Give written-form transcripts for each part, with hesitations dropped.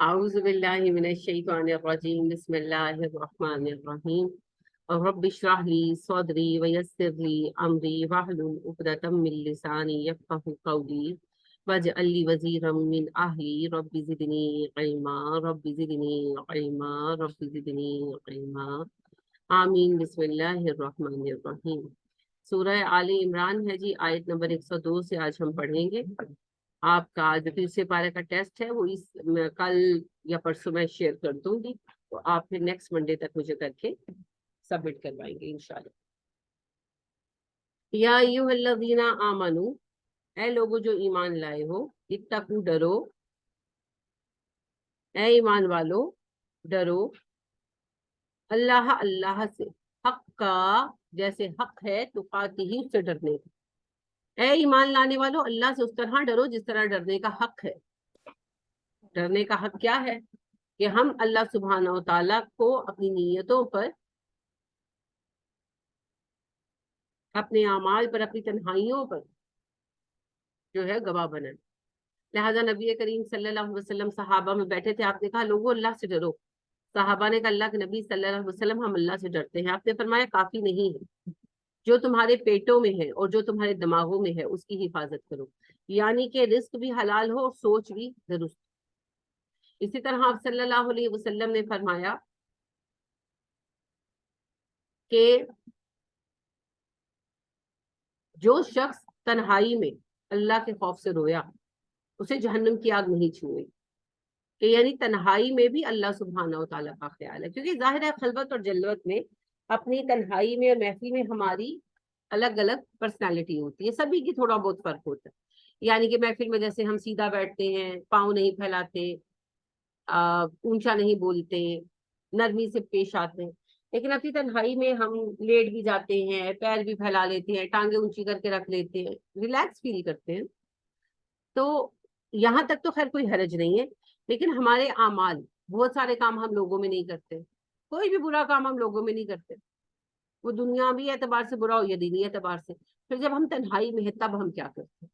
أعوذ بالله من الشيطان الرجيم بسم الله الرحمن الرحيم رب اشرح لي صدري ويسر لي أمري واحلل عقدة من لساني يفقهوا قولي واجعل لي وزيرا من أهلي رب زدني علما رب زدني علما رب زدني علما آمین بسم اللہ الرحمن الرحیم۔ سورہ آل عمران ہے جی، آیت نمبر 102 سے آج ہم پڑھیں گے۔ آپ کا جو تیسرے پارے کا ٹیسٹ ہے وہ کل یا پرسوں میں شیئر کر دوں گی، تو آپ پھر نیکسٹ منڈے تک مجھے کر کے سبمٹ کروائیں گے انشاءاللہ۔ یا ایھا الذین آمنو، اے لوگوں جو ایمان لائے ہو، اتقوا ڈرو، اے ایمان والو ڈرو، اللہ اللہ سے، حق کا جیسے حق ہے تقاتہ اس سے ڈرنے کا۔ اے ایمان لانے والو اللہ سے اس طرح ڈرو جس طرح ڈرنے کا حق ہے۔ ڈرنے کا حق کیا ہے؟ کہ ہم اللہ سبحانہ و تعالیٰ کو اپنی نیتوں پر، اپنے اعمال پر، اپنی تنہائیوں پر جو ہے گواہ بنائیں۔ لہٰذا نبی کریم صلی اللہ علیہ وسلم صحابہ میں بیٹھے تھے، آپ نے کہا لوگوں اللہ سے ڈرو۔ صحابہ نے کہا اللہ کے نبی صلی اللہ علیہ وسلم ہم اللہ سے ڈرتے ہیں۔ آپ نے فرمایا کافی نہیں ہے، جو تمہارے پیٹوں میں ہے اور جو تمہارے دماغوں میں ہے اس کی حفاظت کرو، یعنی کہ رزق بھی حلال ہو اور سوچ بھی درست۔ اسی طرح آپ صلی اللہ علیہ وسلم نے فرمایا کہ جو شخص تنہائی میں اللہ کے خوف سے رویا اسے جہنم کی آگ نہیں چھوئے، کہ یعنی تنہائی میں بھی اللہ سبحانہ و تعالیٰ کا خیال ہے، کیونکہ ظاہر ہے خلوت اور جلوت میں، اپنی تنہائی میں اور محفل میں ہماری الگ الگ پرسنالٹی ہوتی ہے، سبھی کی تھوڑا بہت فرق ہوتا ہے۔ یعنی کہ محفل میں جیسے ہم سیدھا بیٹھتے ہیں، پاؤں نہیں پھیلاتے، اونچا نہیں بولتے، نرمی سے پیش آتے ہیں، لیکن اپنی تنہائی میں ہم لیٹ بھی جاتے ہیں، پیر بھی پھیلا لیتے ہیں، ٹانگیں اونچی کر کے رکھ لیتے ہیں، ریلیکس فیل کرتے ہیں۔ تو یہاں تک تو خیر کوئی حرج نہیں ہے، لیکن ہمارے اعمال، بہت سارے کام ہم لوگوں میں نہیں کرتے، کوئی بھی برا کام ہم لوگوں میں نہیں کرتے، وہ دنیاوی اعتبار سے برا ہو یا دینی اعتبار سے، پھر جب ہم تنہائی میں ہیں تب ہم کیا کرتے ہیں؟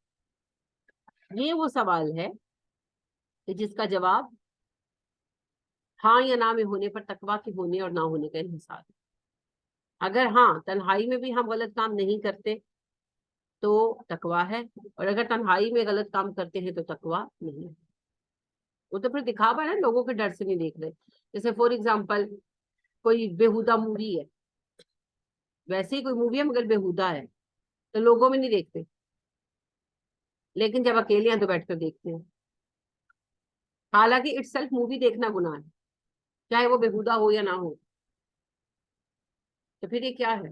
یہ وہ سوال ہے کہ جس کا جواب ہاں یا نہ میں ہونے پر تقویٰ کے ہونے اور نہ ہونے کا انحصار ہے۔ اگر ہاں تنہائی میں بھی ہم غلط کام نہیں کرتے تو تقویٰ ہے، اور اگر تنہائی میں غلط کام کرتے ہیں تو تقویٰ نہیں ہے۔ وہ تو پھر دکھاوا ہے، لوگوں کے ڈر سے نہیں دیکھ رہے۔ جیسے فور ایگزامپل کوئی بےہودہ مووی ہے، ویسے ہی کوئی مووی ہے مگر بےہودہ ہے تو لوگوں میں نہیں دیکھتے، لیکن جب اکیلے ہیں تو بیٹھ کر دیکھتے ہیں، حالانکہ اٹ سیلف مووی دیکھنا گناہ ہے، چاہے وہ بےہودہ ہو یا نہ ہو۔ تو پھر یہ کیا ہے؟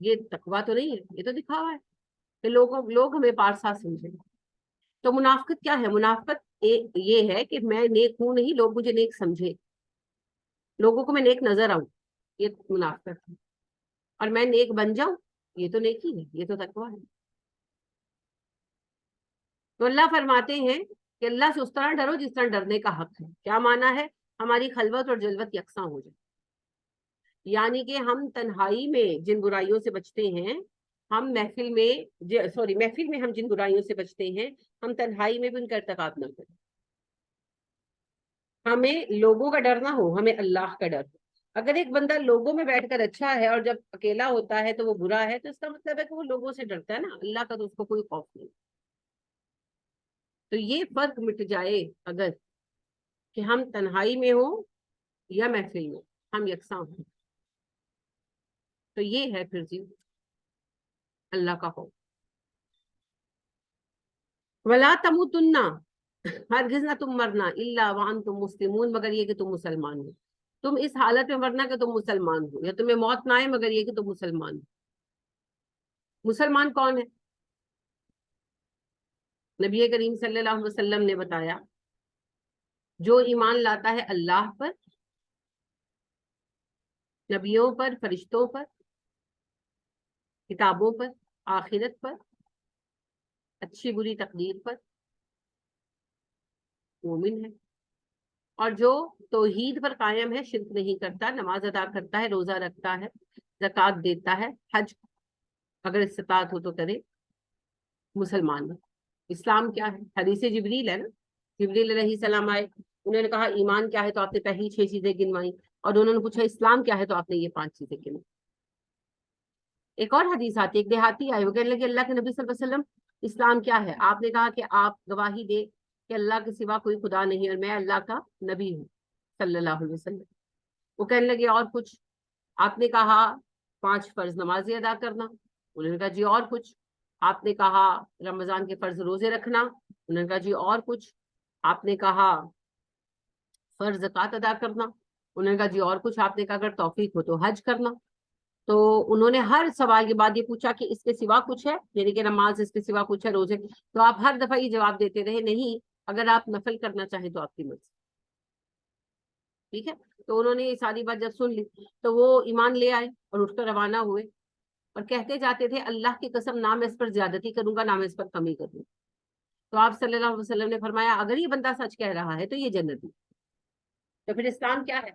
یہ تقویٰ تو نہیں ہے، یہ تو دکھاوا ہے کہ لوگ ہمیں پارسا سمجھیں۔ تو منافقت کیا ہے؟ منافقت یہ ہے کہ میں نیک ہوں نہیں، لوگ مجھے نیک سمجھے، لوگوں کو میں نیک نظر آؤں، یہ منافقت ہے، اور میں نیک بن جاؤں، یہ تو نیکی ہے، یہ تو تقویٰ ہے۔ تو اللہ فرماتے ہیں کہ اللہ سے اس طرح ڈرو جس طرح ڈرنے کا حق ہے۔ کیا معنی ہے؟ ہماری خلوت اور جلوت یکساں ہو جائے، یعنی کہ ہم تنہائی میں جن برائیوں سے بچتے ہیں، ہم محفل میں ہم جن برائیوں سے بچتے ہیں، ہم تنہائی میں بھی ان کا ارتکاب نہ کریں۔ ہمیں لوگوں کا ڈر نہ ہو، ہمیں اللہ کا ڈر ہو۔ اگر ایک بندہ لوگوں میں بیٹھ کر اچھا ہے اور جب اکیلا ہوتا ہے تو وہ برا ہے، تو اس کا مطلب ہے کہ وہ لوگوں سے ڈرتا ہے نا، اللہ کا تو اس کو کوئی خوف نہیں۔ تو یہ فرق مٹ جائے اگر کہ ہم تنہائی میں ہوں یا محفل میں، ہم یکساں ہوں، تو یہ ہے پھر جی اللہ کا خوف۔ وَلَا تَمُوتُنَّ، ہرگز نہ تم مرنا، الا وانتم مسلمون، مگر یہ کہ تم مسلمان ہو۔ تم اس حالت میں مرنا کہ تم مسلمان ہو، یا تمہیں موت نہ آئے مگر یہ کہ تم مسلمان ہو۔ مسلمان کون ہے؟ نبی کریم صلی اللہ علیہ وسلم نے بتایا جو ایمان لاتا ہے اللہ پر، نبیوں پر، فرشتوں پر، کتابوں پر، آخرت پر، اچھی بری تقدیر پر، مومن ہے۔ اور جو توحید پر قائم ہے، شرک نہیں کرتا، نماز ادا کرتا ہے، روزہ رکھتا ہے، زکوٰۃ دیتا ہے، حج اگر استطاعت ہو تو کرے، مسلمان ہے۔ اسلام کیا ہے؟ حدیث جبریل ہے نا، جبریل علیہ السلام آئے، انہوں نے کہا ایمان کیا ہے تو آپ نے پہلی 6 چیزیں گنوائی، اور انہوں نے پوچھا اسلام کیا ہے تو آپ نے یہ 5 چیزیں گنوائی۔ ایک اور حدیث آتی ہے، ایک دیہاتی آئے، وہ کہنے لگے اللہ کے نبی صلی اللہ علیہ وسلم اسلام کیا ہے؟ آپ نے کہا کہ آپ گواہی دے کہ اللہ کے سوا کوئی خدا نہیں اور میں اللہ کا نبی ہوں صلی اللہ علیہ وسلم۔ وہ کہنے لگے اور کچھ؟ آپ نے کہا 5 فرض نمازیں ادا کرنا۔ انہوں نے کہا جی اور کچھ؟ آپ نے کہا رمضان کے فرض روزے رکھنا۔ انہوں نے کہا جی اور کچھ؟ آپ نے کہا فرض زکوٰۃ ادا کرنا۔ انہوں نے کہا جی اور کچھ؟ آپ نے کہا اگر توفیق ہو تو حج کرنا۔ تو انہوں نے ہر سوال کے بعد یہ پوچھا کہ اس کے سوا کچھ ہے، یعنی کہ نماز اس کے سوا کچھ ہے، روزے؟ تو آپ ہر دفعہ یہ جواب دیتے رہے نہیں، اگر آپ نفل کرنا چاہیں تو آپ کی مرضی۔ ٹھیک ہے، تو انہوں نے یہ ساری بات جب سن لی تو وہ ایمان لے آئے اور اٹھ کر روانہ ہوئے، اور کہتے جاتے تھے اللہ کی قسم نہ میں اس پر زیادتی کروں گا نہ میں اس پر کمی کروں گا۔ تو آپ صلی اللہ علیہ وسلم نے فرمایا اگر یہ بندہ سچ کہہ رہا ہے تو یہ جنتی۔ تو پھر اسلام کیا ہے؟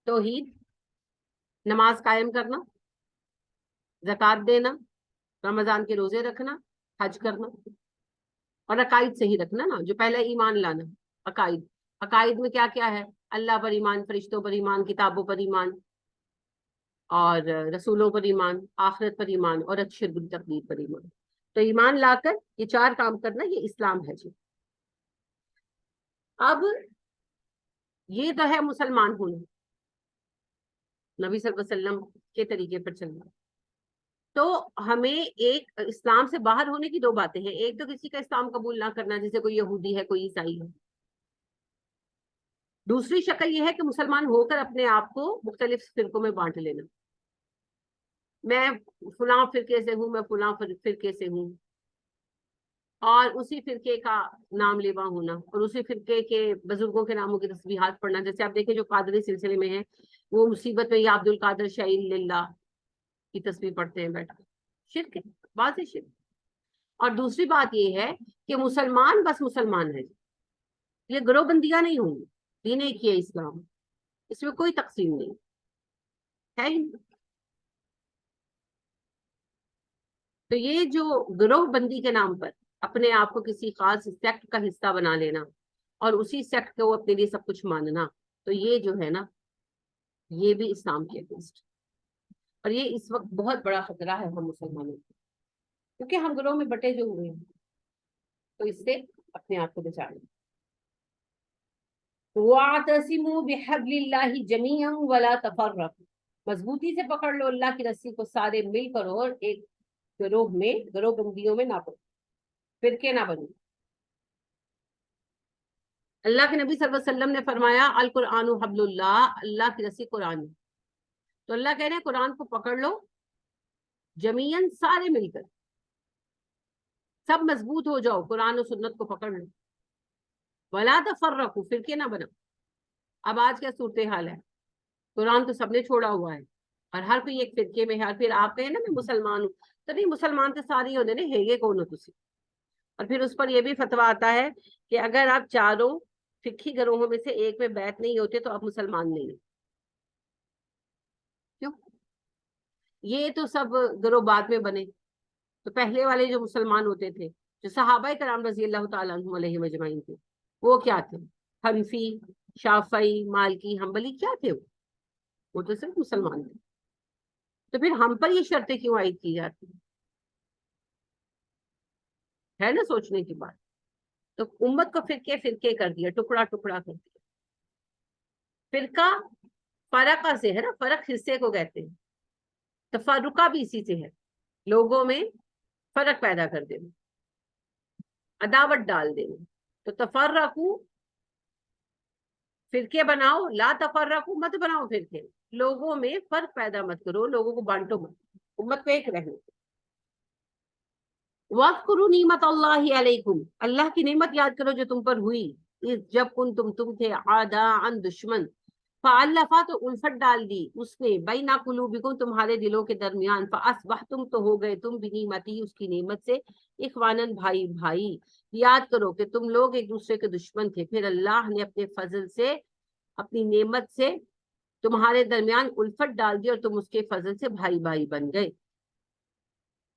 توحید، نماز قائم کرنا، زکوٰۃ دینا، رمضان کے روزے رکھنا، حج کرنا، اور عقائد صحیح رکھنا نا، جو پہلے ایمان لانا۔ عقائد، عقائد میں کیا کیا ہے؟ اللہ پر ایمان، فرشتوں پر ایمان، کتابوں پر ایمان، اور رسولوں پر ایمان، آخرت پر ایمان، اور اچھی بری تقدیر پر ایمان۔ تو ایمان لا کر یہ 4 کام کرنا یہ اسلام ہے جی۔ اب یہ تو ہے مسلمان ہونا، نبی صلی اللہ علیہ وسلم کے طریقے پر چلنا۔ تو ہمیں ایک اسلام سے باہر ہونے کی 2 باتیں ہیں، ایک تو کسی کا اسلام قبول نہ کرنا، جیسے کوئی یہودی ہے، کوئی عیسائی ہے۔ دوسری شکل یہ ہے کہ مسلمان ہو کر اپنے آپ کو مختلف فرقوں میں بانٹ لینا، میں فلاں فرقے سے ہوں، میں فلاں فرقے سے ہوں، اور اسی فرقے کا نام لیوا ہونا، اور اسی فرقے کے بزرگوں کے ناموں کی تسبیحات پڑھنا۔ جیسے آپ دیکھیں جو قادری سلسلے میں ہیں وہ مصیبت میں یا عبد القادر شعیل للہ کی تسبیح پڑھتے ہیں بیٹھ، شرک ہے، واضح شرک۔ اور دوسری بات یہ ہے کہ مسلمان بس مسلمان ہے، یہ گروہ بندیاں نہیں ہوں گی، دین ایک ہی ہے اسلام، اس میں کوئی تقسیم نہیں ہے ہی نہیں۔ تو یہ جو گروہ بندی کے نام پر اپنے آپ کو کسی خاص سیکٹ کا حصہ بنا لینا اور اسی سیکٹ کو اپنے لیے سب کچھ ماننا، تو یہ جو ہے نا یہ بھی اسلام کے اگینسٹ، اور یہ اس وقت بہت بڑا خطرہ ہے ہم مسلمانوں کو، کیونکہ ہم گروہ میں بٹے جو ہوئے ہیں، تو اس سے اپنے آپ کو بچانا۔ وَاعْتَصِمُوا بِحَبْلِ اللَّهِ جَمِيعًا وَلَا تَفَرَّقُوا، مضبوطی سے پکڑ لو اللہ کی رسی کو سارے مل کر، اور ایک گروہ میں، گروہ بندیوں میں نہ پڑو، فرقے نہ بنو۔ اللہ کے نبی صلی اللہ علیہ وسلم نے فرمایا القرآن حبل اللہ، اللہ کی رسی قرآن۔ تو اللہ کہہ رہے ہیں قرآن کو پکڑ لو جمیعاً، سارے مل کر، سب مضبوط ہو جاؤ، قرآن و سنت کو پکڑ لو، ولا تفرقوا، فرقے نہ بنو۔ اب آج کیا صورتحال ہے؟ قرآن تو سب نے چھوڑا ہوا ہے اور ہر کوئی ایک فرقے میں ہے، اور پھر آپ کہیں نا میں مسلمان ہوں، تو نہیں، مسلمان تو ساری ہونے نے ہے کون ہو تسی؟ اور پھر اس پر یہ بھی فتویٰ آتا ہے کہ اگر آپ چاروں فقہی گروہوں میں سے ایک میں بیعت نہیں ہوتے تو آپ مسلمان نہیں ہیں۔ کیوں؟ یہ تو سب گروہ بعد میں بنے، تو پہلے والے جو مسلمان ہوتے تھے، جو صحابہ کرام رضی اللہ تعالیٰ عنہم علیہ مجمعین تھے، وہ کیا تھے؟ حنفی، شافعی، مالکی، حنبلی، کیا تھے وہ تو صرف مسلمان تھے۔ تو پھر ہم پر یہ شرطیں کیوں عائد کی جاتی ہے نا سوچنے کی بات۔ تو امت کو فرقے فرقے کر دیا، ٹکڑا ٹکڑا کر دیا۔ فرقہ فرقہ سے ہے نا، فرق حصے کو کہتے ہیں، تفرقہ بھی اسی سے ہے، لوگوں میں فرق پیدا کر دینا، عداوت ڈال دینا۔ تو تفرقو، فرقے بناؤ، لا تفرقو، مت بناؤ فرقے، لوگوں میں فرق پیدا مت کرو، لوگوں کو بانٹو مت، امت کو ایک رہنے۔ وَاذْكُرُوا نِعْمَتَ اللَّهِ عَلَيْكُمْ، اللہ کی نعمت یاد کرو جو تم پر ہوئی، جب تم تھے عَدَاءً دشمن، فَأَلَّفَ، تو الفت ڈال دی اس نے، بَيْنَ قُلُوبِكُمْ تمہارے دلوں کے درمیان، فَأَصْبَحْتُمْ تو ہو گئے تم بِنِعْمَتِهِ اس کی نعمت سے، اخواناً بھائی بھائی۔ یاد کرو کہ تم لوگ ایک دوسرے کے دشمن تھے، پھر اللہ نے اپنے فضل سے، اپنی نعمت سے تمہارے درمیان الفت ڈال دی اور تم اس کے فضل سے بھائی بھائی بن گئے۔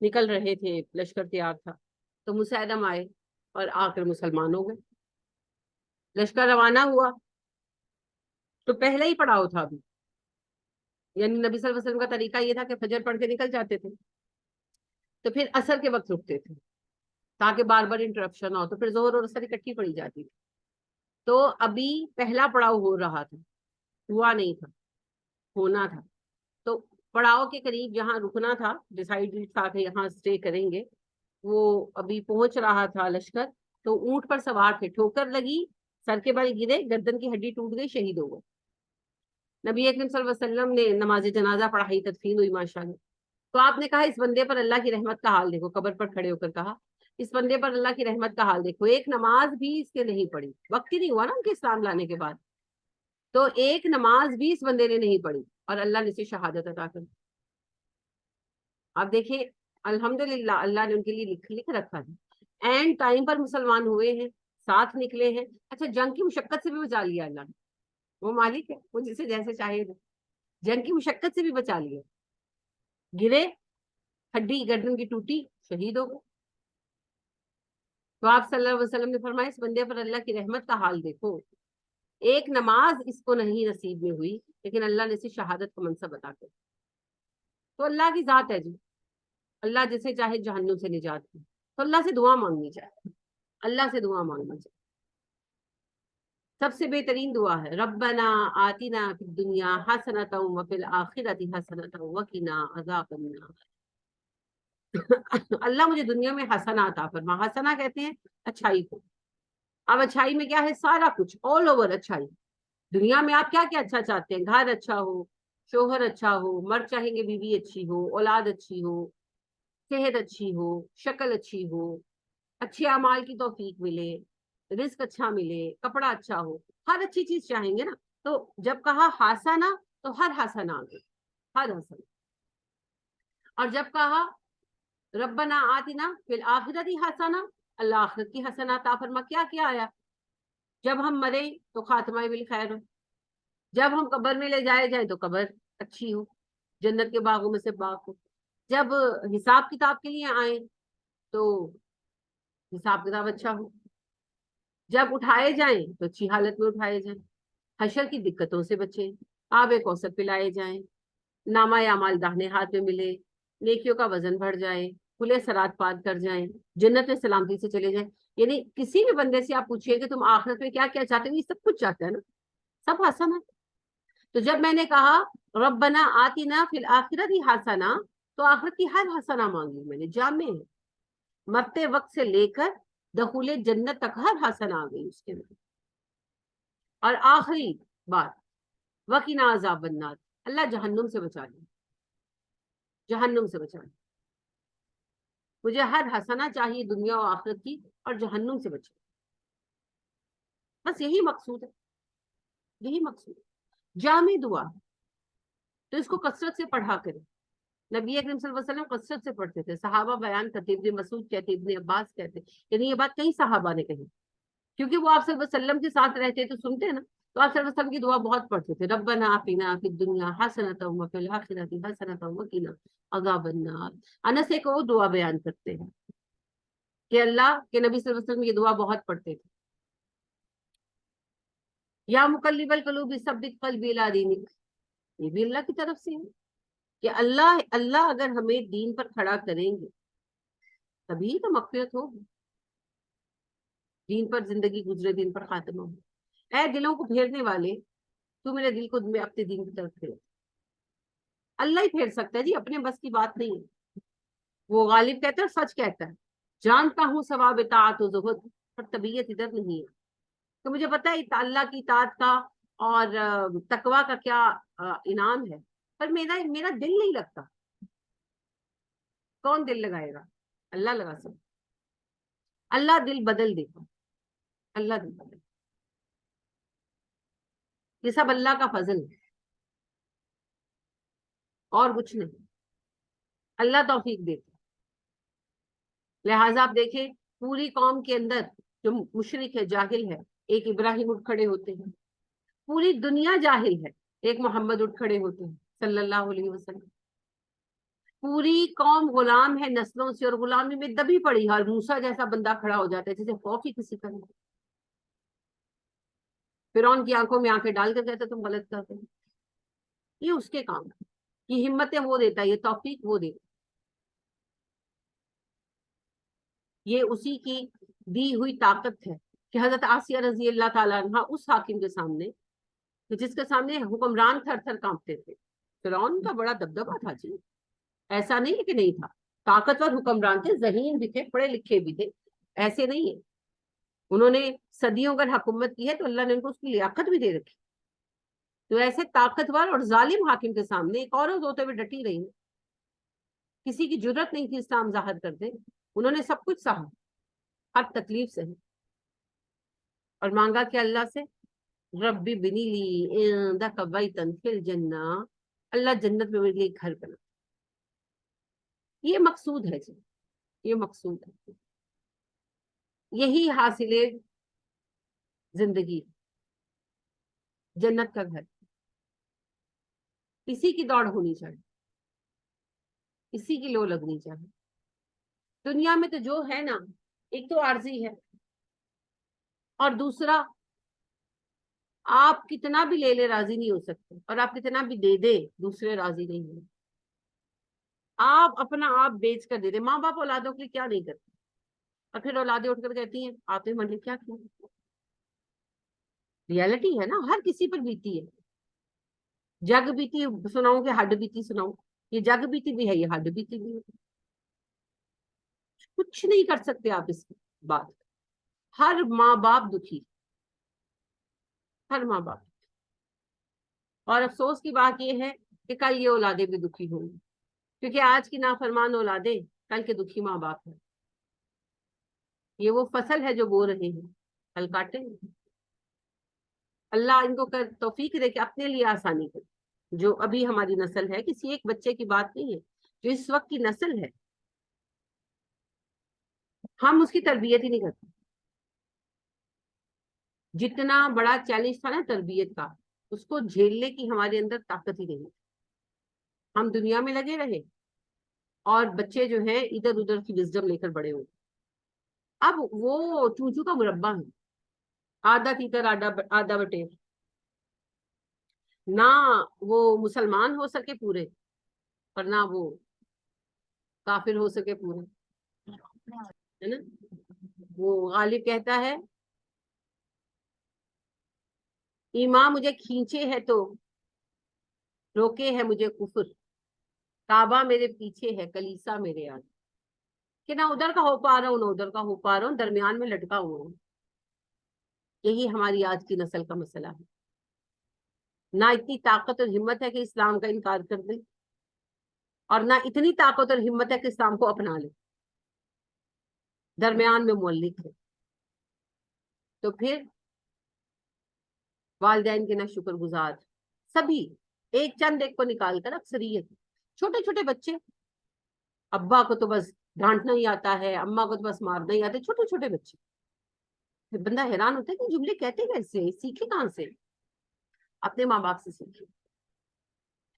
نکل رہے تھے، لشکر تیار تھا، تو مسیلم آئے اور آ کر مسلمان ہو گئے. لشکر روانہ ہوا تو پہلا ہی پڑاؤ تھا ابھی، یعنی نبی صلی اللہ علیہ وسلم کا طریقہ یہ تھا کہ فجر پڑھ کے نکل جاتے تھے، تو پھر عصر کے وقت رکتے تھے تاکہ بار بار انٹرپشن نہ ہو، تو پھر ظہر اور عصر اکٹھی پڑی جاتی تھی. تو ابھی پہلا پڑاؤ ہو رہا تھا، ہوا نہیں تھا، ہونا تھا. تو پڑاؤ کے قریب جہاں رکنا تھا، ڈیسائیڈ تھا کہ یہاں اسٹے کریں گے، وہ ابھی پہنچ رہا تھا لشکر. تو اونٹ پر سوار تھے، ٹھوکر لگی، سر کے بل گرے، گردن کی ہڈی ٹوٹ گئی، شہید ہو گئے. نبی اکرم صلی اللہ علیہ وسلم نے نماز جنازہ پڑھائی، تدفین ہوئی ماشاءاللہ. تو آپ نے کہا اس بندے پر اللہ کی رحمت کا حال دیکھو، قبر پر کھڑے ہو کر کہا اس بندے پر اللہ کی رحمت کا حال دیکھو، ایک نماز بھی اس کے نہیں پڑھی، وقت ہی نہیں ہوا نا ان کے اسلام لانے کے بعد، تو ایک نماز بھی اس بندے نے نہیں پڑھی اور اللہ نے اسے شہادت عطا کر. آپ دیکھیں الحمدللہ اللہ نے ان کے لیے لکھ رکھا ہے، اینڈ ٹائم پر مسلمان ہوئے ہیں، ساتھ نکلے ہیں. اچھا جنگ کی مشقت سے بھی بچا لیا اللہ نے، وہ مالک ہے، وہ جسے جیسے چاہے دے. جنگ کی مشقت سے بھی بچا لیا، گرے، ہڈی گردن کی ٹوٹی، شہید ہو گئے. تو آپ صلی اللہ علیہ وسلم نے فرمایا اس بندے پر اللہ کی رحمت کا حال دیکھو، ایک نماز اس کو نہیں نصیب میں ہوئی لیکن اللہ نے اسے شہادت کا منصب عطا کر. تو اللہ کی ذات ہے جی، اللہ جسے چاہے جہنم سے نجات دے. تو اللہ سے دعا مانگنی چاہیے، اللہ سے دعا مانگنا چاہیے. سب سے بہترین دعا ہے ربنا آتنا فی الدنیا حسنۃ وفی الآخرۃ حسنۃ وقنا عذاب النار. اللہ مجھے دنیا میں حسنہ عطا فرما. حسنہ کہتے ہیں اچھائی کو. اب اچھائی میں کیا ہے؟ سارا کچھ، آل اوور اچھائی. دنیا میں آپ کیا کیا اچھا چاہتے ہیں؟ گھر اچھا ہو، شوہر اچھا ہو، مرد چاہیں گے بیوی اچھی ہو، اولاد اچھی ہو، صحت اچھی ہو، شکل اچھی ہو، اچھے اعمال کی توفیق ملے، رزق اچھا ملے، کپڑا اچھا ہو، ہر اچھی چیز چاہیں گے نا. تو جب کہا حسنہ تو ہر حسنہ آ گئی، ہر حسنہ. اور جب کہا ربنا آتنا فی الآخرۃ حسنہ، اللہ آخرت کی حسنہ عطا فرما، کیا کیا آیا؟ جب ہم مرے تو خاتمہ بالخیر ہو، جب ہم قبر میں لے جائے جائیں تو قبر اچھی ہو، جنت کے باغوں میں سے باغ ہو. جب حساب کتاب کے لیے آئیں تو حساب کتاب اچھا ہو. جب اٹھائے جائیں تو اچھی حالت میں اٹھائے جائیں، حشر کی دقتوں سے بچیں، آب کوثر پلائے جائیں، نامہ اعمال داہنے ہاتھ میں ملے، نیکیوں کا وزن بڑھ جائے، کھلے صراط پار کر جائیں، جنت میں سلامتی سے چلے جائیں. یعنی کسی بھی بندے سے آپ پوچھیے کہ تم آخرت میں کیا کیا چاہتے ہو، یہ سب کچھ چاہتا ہے نا، سب حسن ہے. تو جب میں نے کہا ربنا آتنا فی الآخرۃ حسنہ، تو آخرت کی ہر حسنہ مانگی میں نے، جامع ہے، مرتے وقت سے لے کر دخول جنت تک ہر حسنہ آ گئی اس کے اندر. اور آخری بات وقنا عذاب النار، اللہ جہنم سے بچا لے، جہنم سے بچا لے. مجھے ہر حسنہ چاہیے دنیا و آخرت کی، اور جہنم سے بچے، بس یہی مقصود ہے، یہی مقصود ہے. جامع دعا، تو اس کو کثرت سے پڑھا کریں. نبی اکرم صلی اللہ علیہ وسلم کثرت سے پڑھتے تھے، صحابہ بیان کرتے، ابن مسعود کہتے، ابن عباس کہتے. یعنی یہ بات کئی صحابہ نے کہی، کیونکہ وہ آپ صلی اللہ علیہ وسلم کے ساتھ رہتے تو سنتے ہیں نا. تو آپ صلی اللہ علیہ وسلم کی دعا بہت پڑھتے تھے، ربنا آتنا فی الدنیا حسنۃ وفی الآخرۃ حسنۃ وقنا عذاب النار. انس ایک اور دعا بیان کرتے ہیں کہ اللہ کے نبی صلی اللہ علیہ وسلم یہ دعا بہت پڑھتے تھے، یا مقلب القلوب ثبت قلبی علی دینک. یہ بھی اللہ کی طرف سے ہے کہ اللہ اگر ہمیں دین پر کھڑا کریں گے تبھی تو مغفرت ہوگی. دین پر زندگی گزرے، دین پر خاتمہ ہو. اے دلوں کو پھیرنے والے، تو میرے دل کو میں اپنے دین کی طرف پھیر. اللہ ہی پھیر سکتا ہے جی، اپنے بس کی بات نہیں ہے. وہ غالب کہتا ہے اور سچ کہتا ہے، جانتا ہوں ثواب اطاعت و زہد، پر طبیعت ادھر نہیں ہے. تو مجھے پتا ہے اللہ کی اطاعت کا اور تقوی کا کیا انعام ہے، پر میرا دل نہیں لگتا. کون دل لگائے گا؟ اللہ لگا سکتا. اللہ دل بدل دیتا، اللہ دل بدل. یہ سب اللہ کا فضل ہے اور کچھ نہیں. اللہ توفیق دیتا. لہٰذا آپ دیکھیں پوری قوم کے اندر جو مشرک ہے، جاہل ہے، ایک ابراہیم اٹھ کھڑے ہوتے ہیں. پوری دنیا جاہل ہے، ایک محمد اٹھ کھڑے ہوتے ہیں صلی اللہ علیہ وسلم. پوری قوم غلام ہے نسلوں سے، اور غلامی میں دبی پڑی ہے، اور موسیٰ جیسا بندہ کھڑا ہو جاتا ہے جسے خوف ہی کسی کا نہیں۔ فرعون کی آنکھوں میں آنکھیں ڈال کر کہتا تم غلط کرتے ہو، یہ اس کے کام ہے، یہ ہمتیں وہ دیتا ہے، یہ توفیق وہ دیتا ہے، یہ اسی کی دی ہوئی طاقت ہے کہ حضرت آسیہ رضی اللہ تعالیٰ عنہ اس حاکم کے سامنے، جس کے سامنے حکمران تھر تھر کانپتے تھے، فرعون کا بڑا دبدبا تھا جی، ایسا نہیں ہے کہ نہیں تھا، طاقتور حکمران تھے، ذہین بھی تھے، پڑھے لکھے بھی تھے، ایسے نہیں ہے، انہوں نے صدیوں اگر حکومت کی ہے تو اللہ نے ان کو اس کی لیاقت بھی دے رکھی، تو ایسے طاقتور اور ظالم حاکم کے سامنے ایک عورت ہوتے ہوئے ڈٹی رہی، کسی کی جرت نہیں تھی اسلام ظاہر کر دے، انہوں نے سب کچھ سہا، ہر تکلیف سے، اور مانگا کہ اللہ سے ربی بنی لی عندک بیتن فی الجنہ، اللہ جنت میں میرے لیے گھر بنا، یہ مقصود ہے جی، یہ مقصود ہے، یہی حاصل زندگی، جنت کا گھر، اسی کی دوڑ ہونی چاہیے، اسی کی لو لگنی چاہیے، دنیا میں تو جو ہے نا، ایک تو عارضی ہے، اور دوسرا آپ کتنا بھی لے لے راضی نہیں ہو سکتے، اور آپ کتنا بھی دے دے دوسرے راضی نہیں ہیں، آپ اپنا آپ بیچ کر دے دے، ماں باپ اولادوں کے لیے کیا نہیں کرتے، اور پھر اولادیں اٹھ کر کہتی ہیں آپ نے ہمارے لیے کیا کیا، ریالٹی ہے نا، ہر کسی پر بیتی ہے، جگ بیتی سناؤں کہ ہڈ بیتی سناؤں، یہ جگ بیتی بھی ہے، یہ ہڈ بیتی بھی ہے، کچھ نہیں کر سکتے آپ اس بات، ہر ماں باپ دکھی، ہر ماں باپ، اور افسوس کی بات یہ ہے کہ کل یہ اولادیں بھی دکھی ہوں گی، کیونکہ آج کی نافرمان اولادیں کل کے دکھی ماں باپ ہیں، یہ وہ فصل ہے جو بو رہے ہیں، کل کاٹیں گے، اللہ ان کو توفیق دے کہ اپنے لیے آسانی کرے، جو ابھی ہماری نسل ہے، کسی ایک بچے کی بات نہیں ہے، جو اس وقت کی نسل ہے، ہم اس کی تربیت ہی نہیں کرتے، جتنا بڑا چیلنج تھا نا تربیت کا، اس کو جھیلنے کی ہمارے اندر طاقت ہی نہیں، ہم دنیا میں لگے رہے، اور بچے جو ہیں ادھر ادھر کی وزڈم لے کر بڑے ہوئے، اب وہ چوچو کا مربع ہے، آدھا تیتر آدھا بٹیر، نہ وہ مسلمان ہو سکے پورے، اور نہ وہ کافر ہو سکے پورے، ہے نا، وہ غالب کہتا ہے ایمان مجھے کھینچے ہے تو روکے ہے مجھے کفر، کعبہ میرے پیچھے ہے کلیسا میرے آگے، کہ نہ ادھر کا ہو پا رہا ہوں نہ ادھر کا ہو پا رہا ہوں، درمیان میں لٹکا ہوا ہوں، یہی ہماری آج کی نسل کا مسئلہ ہے، نہ اتنی طاقت اور ہمت ہے کہ اسلام کا انکار کر دیں، اور نہ اتنی طاقت اور ہمت ہے کہ اسلام کو اپنا لیں، درمیان میں مولک ہے، تو پھر والدین کے نہ شکر گزار، سبھی ایک چند ایک کو نکال کر اکثریت، چھوٹے چھوٹے بچے، ابا کو تو بس ڈانٹنا ہی آتا ہے، اما کو تو بس مارنا ہی آتا ہے، چھوٹے چھوٹے بچے، پھر بندہ حیران ہوتا ہے کہ جملے کہتے کیسے، سیکھے کہاں سے، اپنے ماں باپ سے سیکھے،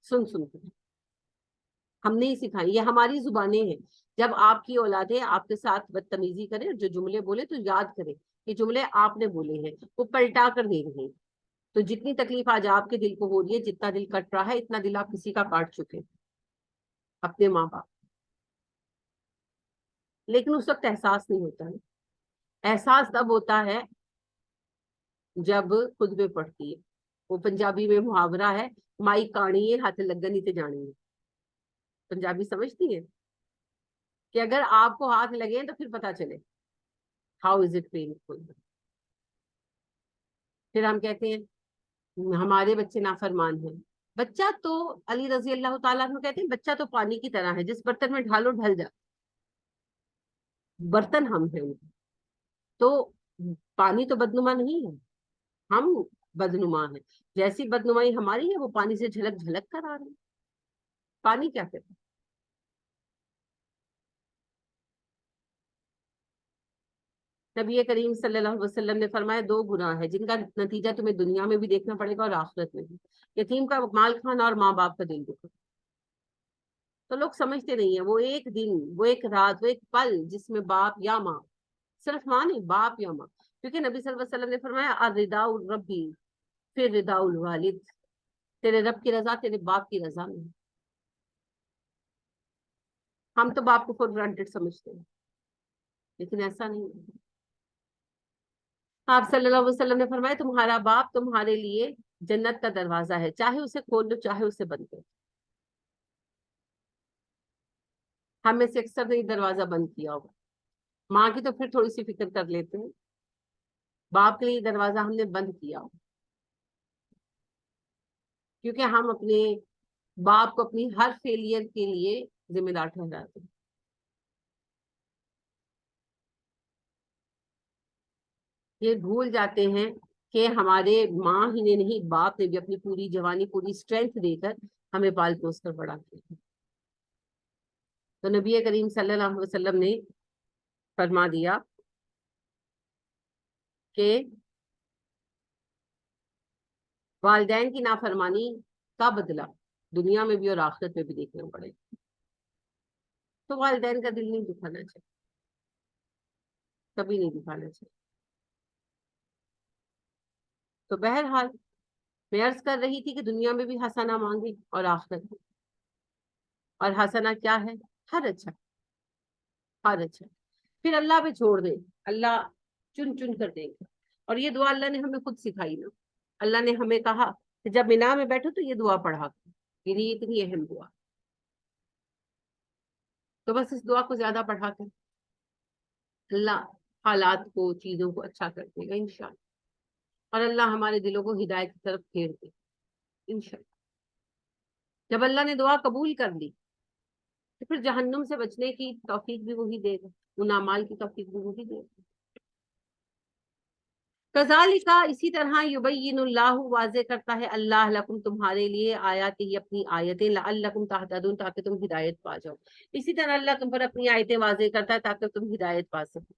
سن سن کے، ہم نہیں سکھائی، یہ ہماری زبانیں ہیں، جب آپ کی اولادیں آپ کے ساتھ بدتمیزی کریں، جو جملے بولے تو یاد کریں یہ جملے آپ نے بولے ہیں، وہ پلٹا کر دے رہے ہیں، تو جتنی تکلیف آج آپ کے دل کو ہو رہی ہے، جتنا دل کٹ رہا ہے، اتنا دل آپ کسی کا کاٹ چکے اپنے ماں باپ، لیکن اس وقت احساس نہیں ہوتا ہے، احساس تب ہوتا ہے جب خطبے پڑھتی ہے، وہ پنجابی میں محاورہ ہے مائی کانی ہے ہاتھ لگن تے جانی ہے، پنجابی سمجھتی ہے کہ اگر آپ کو ہاتھ لگے تو پھر پتا چلے ہاؤ از اٹ پینفل، پھر ہم کہتے ہیں ہمارے بچے نافرمان ہیں، بچہ تو علی رضی اللہ تعالیٰ عنہ کہتے ہیں بچہ تو پانی کی طرح ہے، جس برتن میں ڈھالو ڈھل جا، برتن ہم ہیں ان کے، تو پانی تو بدنما نہیں ہے، ہم بدنما ہیں، جیسی بدنمائی ہماری ہے وہ پانی سے جھلک جھلک کر آ رہی ہے، پانی کیا کرتا ہے، نبی کریم صلی اللہ علیہ وسلم نے فرمایا دو گناہ ہے جن کا نتیجہ تمہیں دنیا میں بھی دیکھنا پڑے گا اور آخرت میں بھی، یتیم کا مال کھانا اور ماں باپ کا دل دکھانا، تو لوگ سمجھتے نہیں ہیں وہ ایک دن، وہ ایک رات، وہ ایک پل جس میں باپ یا ماں، صرف ماں نہیں، باپ یا ماں، کیونکہ نبی صلی اللہ علیہ وسلم نے فرمایا الرضا الربی پھر رضا الوالد، تیرے رب کی رضا تیرے باپ کی رضا میں۔ ہم تو باپ کو فور گرانٹیڈ سمجھتے ہیں، لیکن ایسا نہیں ہے۔ آپ صلی اللہ علیہ وسلم نے فرمایا تمہارا باپ تمہارے لیے جنت کا دروازہ ہے، چاہے اسے کھول لو چاہے اسے بند کرو۔ ہم میں سے اکثر نے دروازہ بند کیا ہوگا، ماں کی تو پھر تھوڑی سی فکر کر لیتے ہیں، باپ کے لیے دروازہ ہم نے بند کیا ہو، کیونکہ ہم اپنے باپ کو اپنی ہر فیلئر کے لیے ذمہ دار ٹھہراتے ہیں۔ یہ بھول جاتے ہیں کہ ہمارے ماں ہی نے نہیں، باپ نے بھی اپنی پوری جوانی پوری اسٹرینتھ دے کر ہمیں پال پوس کر بڑا کیا۔ تو نبی کریم صلی اللہ علیہ وسلم نے فرما دیا کہ والدین کی نافرمانی کا بدلہ دنیا میں بھی اور آخرت میں بھی دیکھنا پڑے، تو والدین کا دل نہیں دکھانا چاہیے، کبھی نہیں دکھانا چاہیے۔ تو بہرحال میں عرض کر رہی تھی کہ دنیا میں بھی حسنہ مانگے اور آخرت میں، اور حسنہ کیا ہے؟ ہر اچھا، ہر اچھا پھر اللہ پہ چھوڑ دیں، اللہ چن چن کر دیں گے۔ اور یہ دعا اللہ نے ہمیں خود سکھائی نا، اللہ نے ہمیں کہا کہ جب مینا میں بیٹھو تو یہ دعا پڑھا کرو، یہ اتنی اہم دعا، تو بس اس دعا کو زیادہ پڑھا کر اللہ حالات کو، چیزوں کو اچھا کر دے گا انشاءاللہ، اور اللہ ہمارے دلوں کو ہدایت کی طرف پھیر دے انشاءاللہ۔ جب اللہ نے دعا قبول کر لی تو پھر جہنم سے بچنے کی توفیق بھی وہی دے گا، ان اعمال کی توفیق بھی وہی دے گا۔ کذالک اسی طرح یبین اللہ واضح کرتا ہے اللہ لکم تمہارے لیے آیات ہی اپنی آیتیں، لعلکم تہتدون تاکہ تم ہدایت پا جاؤ۔ اسی طرح اللہ تم پر اپنی آیتیں واضح کرتا ہے تاکہ تم ہدایت پا سکو۔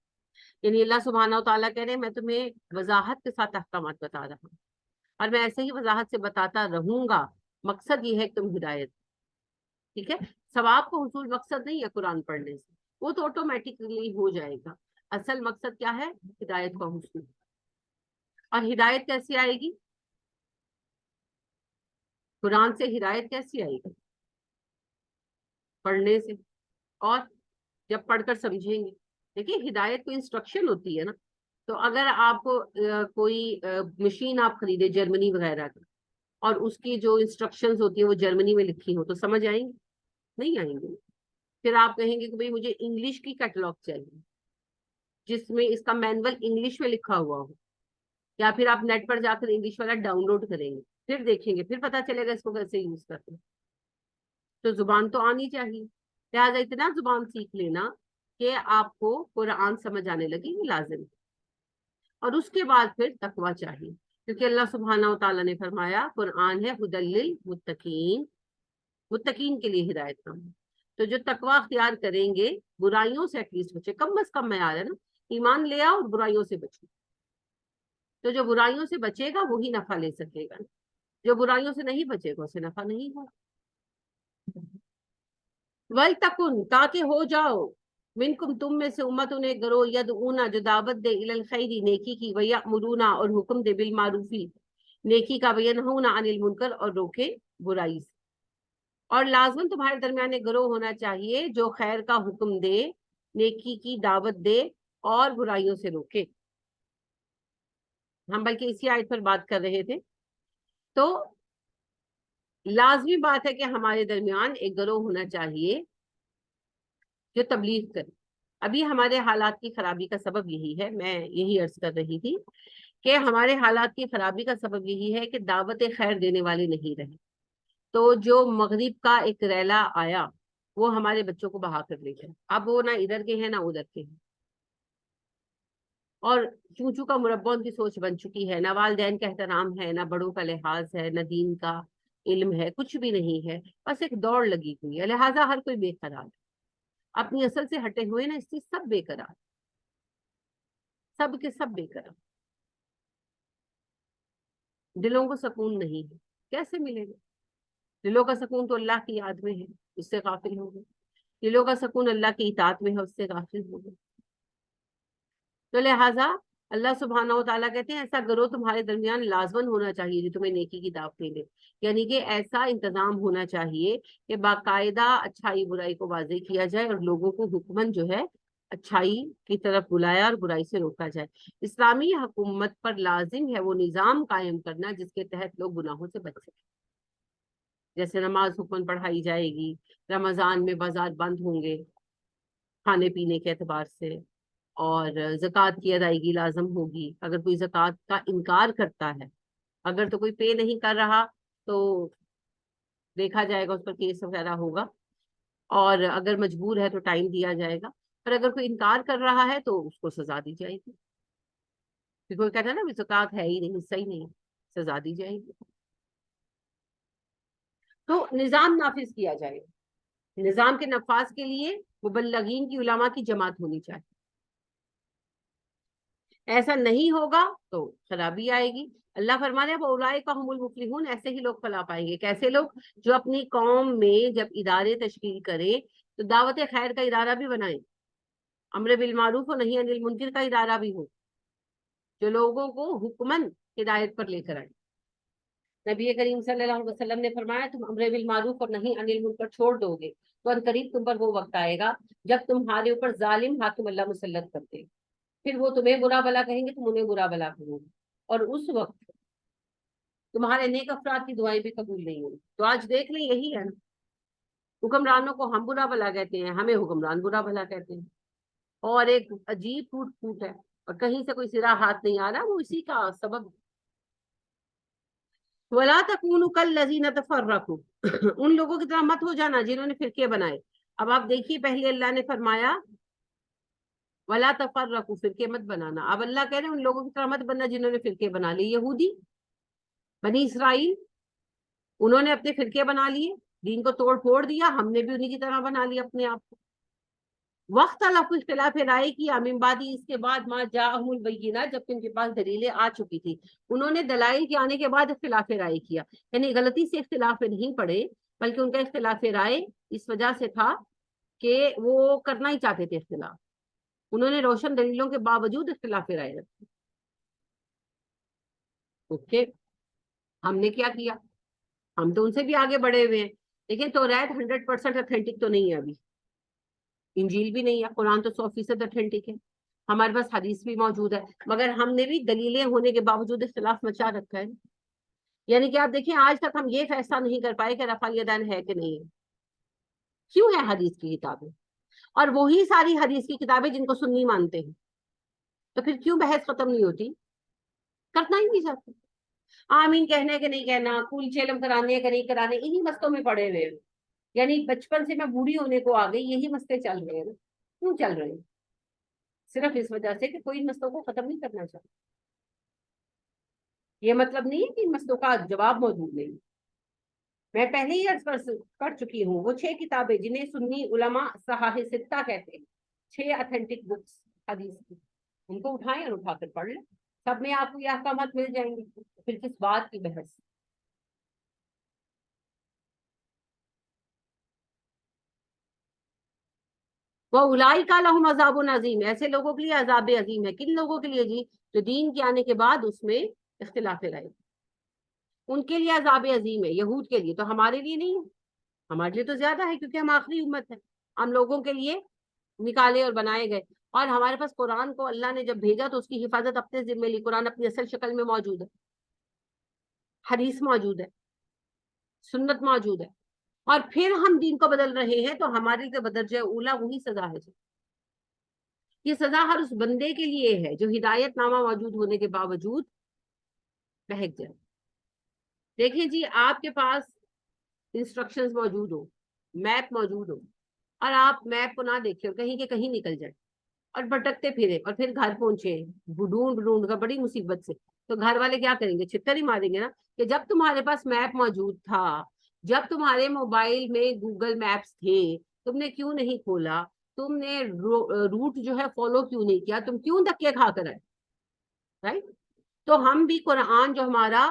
یعنی اللہ سبحانہ و تعالیٰ کہہ رہے ہیں میں تمہیں وضاحت کے ساتھ احکامات بتا رہا ہوں، اور میں ایسے ہی وضاحت سے بتاتا رہوں گا، مقصد یہ ہے کہ تم ہدایت، ٹھیک ہے، ثواب کو حصول مقصد نہیں ہے قرآن پڑھنے سے، وہ تو آٹومیٹکلی ہو جائے گا، اصل مقصد کیا ہے؟ ہدایت کا حصول۔ اور ہدایت کیسی آئے گی؟ قرآن سے ہدایت کیسی آئے گی؟ پڑھنے سے، اور جب پڑھ کر سمجھیں گے۔ دیکھیے ہدایت کو انسٹرکشن ہوتی ہے نا، تو اگر آپ کو کوئی مشین آپ خریدے جرمنی وغیرہ کی، اور اس کی جو انسٹرکشنز ہوتی ہیں وہ جرمنی میں لکھی ہو تو سمجھ آئیں گی؟ نہیں آئیں گی۔ پھر آپ کہیں گے کہ بھئی مجھے انگلش کی کیٹلاگ چاہیے جس میں اس کا مینول انگلش میں لکھا ہوا ہو، یا پھر آپ نیٹ پر جا کر انگلش والا ڈاؤن لوڈ کریں گے، پھر دیکھیں گے، پھر پتا چلے گا اس کو کیسے یوز کرتے ہیں۔ تو زبان تو آنی چاہیے، لہٰذا اتنا زبان سیکھ لینا کہ آپ کو قرآن سمجھ آنے لگے، یہ لازم ہے۔ اور اس کے بعد پھر تقویٰ چاہیے، کیونکہ اللہ سبحانہ و تعالیٰ نے فرمایا قرآن ہے ہدی للمتقین، متقین کے لیے ہدایت نام ہے۔ تو جو تقویٰ اختیار کریں گے برائیوں سے ایٹ لیسٹ بچے، کم از کم معیار ہے نا، ایمان لے آؤ اور برائیوں سے بچو، تو جو برائیوں سے بچے گا وہی نفع لے سکے گا، جو برائیوں سے نہیں بچے گا اسے نفع نہیں ہوگا۔ وَلْتَكُنْ تاکہ ہو جاؤ، منکم تم میں سے امتن ایک گروہ، یدعونا جو دعوت دے الی الخیر نیکی کی، ویأمرون اور حکم دے بالمعروفی نیکی کا، وینہون عن المنکر اور روکے برائی سے۔ اور لازم تمہارے درمیان ایک گروہ ہونا چاہیے جو خیر کا حکم دے، نیکی کی دعوت دے اور برائیوں سے روکے۔ ہم بلکہ اسی آیت پر بات کر رہے تھے، تو لازمی بات ہے کہ ہمارے درمیان ایک گروہ ہونا چاہیے جو تبلیغ کرے۔ ابھی ہمارے حالات کی خرابی کا سبب یہی ہے، میں یہی عرض کر رہی تھی کہ ہمارے حالات کی خرابی کا سبب یہی ہے کہ دعوت خیر دینے والے نہیں رہے، تو جو مغرب کا ایک ریلا آیا وہ ہمارے بچوں کو بہا کر لے گیا، اب وہ نہ ادھر کے ہیں نہ ادھر کے ہیں، اور چونچو کا مربع ان کی سوچ بن چکی ہے، نہ والدین کا احترام ہے، نہ بڑوں کا لحاظ ہے، نہ دین کا علم ہے، کچھ بھی نہیں ہے، بس ایک دوڑ لگی ہوئی ہے، لہٰذا ہر کوئی بے قرار ہے، اپنی اصل سے ہٹے ہوئے نا، اس لیے سب بے قرار، سب کے سب بے قرار، دلوں کو سکون نہیں ہے، کیسے ملے گا؟ دلوں کا سکون تو اللہ کی یاد میں ہے، اس سے غافل ہو گئے. دلوں کا سکون اللہ کی اطاعت میں ہے، اس سے غافل ہو گئے. تو لہٰذا اللہ سبحانہ و تعالیٰ کہتے ہیں ایسا گروہ تمہارے درمیان لازمن ہونا چاہیے جو تمہیں نیکی کی دعوت دے. یعنی کہ ایسا انتظام ہونا چاہیے کہ باقاعدہ اچھائی برائی کو واضح کیا جائے اور لوگوں کو حکمن جو ہے اچھائی کی طرف بلایا اور برائی سے روکا جائے. اسلامی حکومت پر لازم ہے وہ نظام قائم کرنا جس کے تحت لوگ گناہوں سے بچ سکیں. جیسے نماز حکمن پڑھائی جائے گی، رمضان میں بازار بند ہوں گے کھانے پینے کے اعتبار سے، اور زکوٰۃ کی ادائیگی لازم ہوگی. اگر کوئی زکوٰۃ کا انکار کرتا ہے، اگر تو کوئی پے نہیں کر رہا تو دیکھا جائے گا، اس پر کیس وغیرہ ہوگا، اور اگر مجبور ہے تو ٹائم دیا جائے گا. اور اگر کوئی انکار کر رہا ہے تو اس کو سزا دی جائے گی. کوئی کہتا ہے نا زکوٰۃ ہے ہی نہیں، حصہ ہی نہیں، سزا دی جائے گی. تو نظام نافذ کیا جائے گا. نظام کے نفاذ کے لیے مبلغین کی علماء کی جماعت ہونی چاہیے. ایسا نہیں ہوگا تو خرابی آئے گی. اللہ فرما رہے ہیں اولئک هم المفلحون، ایسے ہی لوگ فلاح پائیں گے. کیسے لوگ؟ جو اپنی قوم میں جب ادارے تشکیل کرے تو دعوت خیر کا ادارہ بھی بنائیں، امر بالمعروف و نہی عن المنکر کا ادارہ بھی ہو، جو لوگوں کو حکمن ہدایت پر لے کر آئے. نبی کریم صلی اللہ علیہ وسلم نے فرمایا تم امر بالمعروف اور نہی عن المنکر چھوڑ دو گے تو ان قریب تم پر وہ وقت آئے گا جب تمہارے اوپر ظالم حاکم اللہ مسلط کر دے. پھر وہ تمہیں برا بلا کہیں گے، تم انہیں برا بلا کہو گے، اور اس وقت تمہارے نیک افراد کی دعائیں بھی قبول نہیں ہوں. تو آج دیکھ لیں یہی ہے نا، حکمرانوں کو ہم برا بلا کہتے ہیں، ہمیں حکمران برا بلا کہتے ہیں، اور ایک عجیب ٹوٹ پھوٹ ہے، اور کہیں سے کوئی سرا ہاتھ نہیں آ رہا. وہ اسی کا سبب. وَلَا تَكُونُوا كَالَّذِينَ تَفَرَّقُوا ان لوگوں کی طرح مت ہو جانا جنہوں نے فرقے بنائے. اب آپ دیکھیے پہلے اللہ نے فرمایا وَلَا تَفَرَّقُوا، فرقے مت بنانا. اب اللہ کہہ رہے ہیں ان لوگوں کی طرح مت بننا جنہوں نے فرقے بنا لی. یہودی بنی اسرائیل، انہوں نے اپنے فرقے بنا لیے، دین کو توڑ پھوڑ دیا، ہم نے بھی انہی کی طرح بنا لیا اپنے آپ کو. وقت اللہ اختلاف رائے کیا من بعد، اس کے بعد ما جاءہم البینات، جب ان کے پاس دلیلیں آ چکی تھی. انہوں نے دلائل کے آنے کے بعد اختلاف رائے کیا، یعنی غلطی سے اختلاف میں نہیں پڑے، بلکہ ان کا اختلاف رائے اس وجہ سے تھا کہ وہ کرنا ہی چاہتے تھے اختلاف. انہوں نے روشن دلیلوں کے باوجود اختلاف رائے رکھی. اوکے، ہم نے کیا کیا؟ ہم تو ان سے بھی آگے بڑھے ہوئے ہیں، لیکن توریت 100% اتھینٹک تو نہیں ہے ابھی، انجیل بھی نہیں ہے، قرآن تو 100% اتھینٹک ہے، ہمارے پاس حدیث بھی موجود ہے، مگر ہم نے بھی دلیلیں ہونے کے باوجود اختلاف مچا رکھا ہے. یعنی کہ آپ دیکھیں آج تک ہم یہ فیصلہ نہیں کر پائے کہ رفع الیدین ہے کہ نہیں ہے. کیوں ہے؟ حدیث کی کتابیں، اور وہی ساری حدیث کی کتابیں جن کو سنی مانتے ہیں. تو پھر کیوں بحث ختم نہیں ہوتی؟ کرنا ہی نہیں چاہتے. آمین کہنے کہ نہیں کہنا، کل چیلم کرانے کہ نہیں کرانے، انہی مستوں میں پڑے ہوئے ہیں. یعنی بچپن سے میں بوڑھی ہونے کو آ گئی، یہی مسئلے چل رہے ہیں. کیوں چل رہے ہیں؟ صرف اس وجہ سے کہ کوئی مسئلوں کو ختم نہیں کرنا چاہتا. یہ مطلب نہیں ہے کہ ان مسئلوں کا جواب موجود نہیں. میں پہلے ہی عرض کر چکی ہوں، وہ 6 کتابیں جنہیں سنی علماء صحاح ستہ کہتے ہیں، 6 اتھینٹک بکس حدیث کی، ان کو اٹھائیں اور اٹھا کر پڑھ لیں، سب میں آپ کو یہ احکامات مل جائیں گے. پھر کس بات کی بحث؟ وہ اولئک لہم عذاب عظیم، ایسے لوگوں کے لیے عذاب عظیم ہے. کن لوگوں کے لیے جی؟ جو دین کے آنے کے بعد اس میں اختلاف رائے، ان کے لیے عذاب عظیم ہے. یہود کے لیے، تو ہمارے لیے نہیں ہے. ہمارے لیے تو زیادہ ہے کیونکہ ہم آخری امت ہے. ہم لوگوں کے لیے نکالے اور بنائے گئے، اور ہمارے پاس قرآن کو اللہ نے جب بھیجا تو اس کی حفاظت اپنے ذمہ لی. قرآن اپنی اصل شکل میں موجود ہے، حدیث موجود ہے، سنت موجود ہے، اور پھر ہم دین کو بدل رہے ہیں تو ہمارے لیے بدرجہ اولا وہی سزا ہے. یہ سزا ہر اس بندے کے لیے ہے جو ہدایت نامہ موجود ہونے کے باوجود بہک جائے. دیکھیں جی، آپ کے پاس انسٹرکشنز موجود ہو، میپ موجود ہو، اور آپ میپ کو نہ دیکھیں اور کہیں کہ کہیں نکل جائے اور بھٹکتے پھرے اور پھر گھر پہنچے ڈھونڈ ڈھونڈ کر بڑی مصیبت سے، تو گھر والے کیا کریں گے؟ چھتر ہی ماریں گے نا. کہ جب تمہارے پاس میپ موجود تھا، جب تمہارے موبائل میں گوگل میپس تھے، تم نے کیوں نہیں کھولا؟ تم نے روٹ جو ہے فالو کیوں نہیں کیا؟ تم کیوں دھکے کھا کر آئے؟ رائٹ. تو ہم بھی قرآن جو ہمارا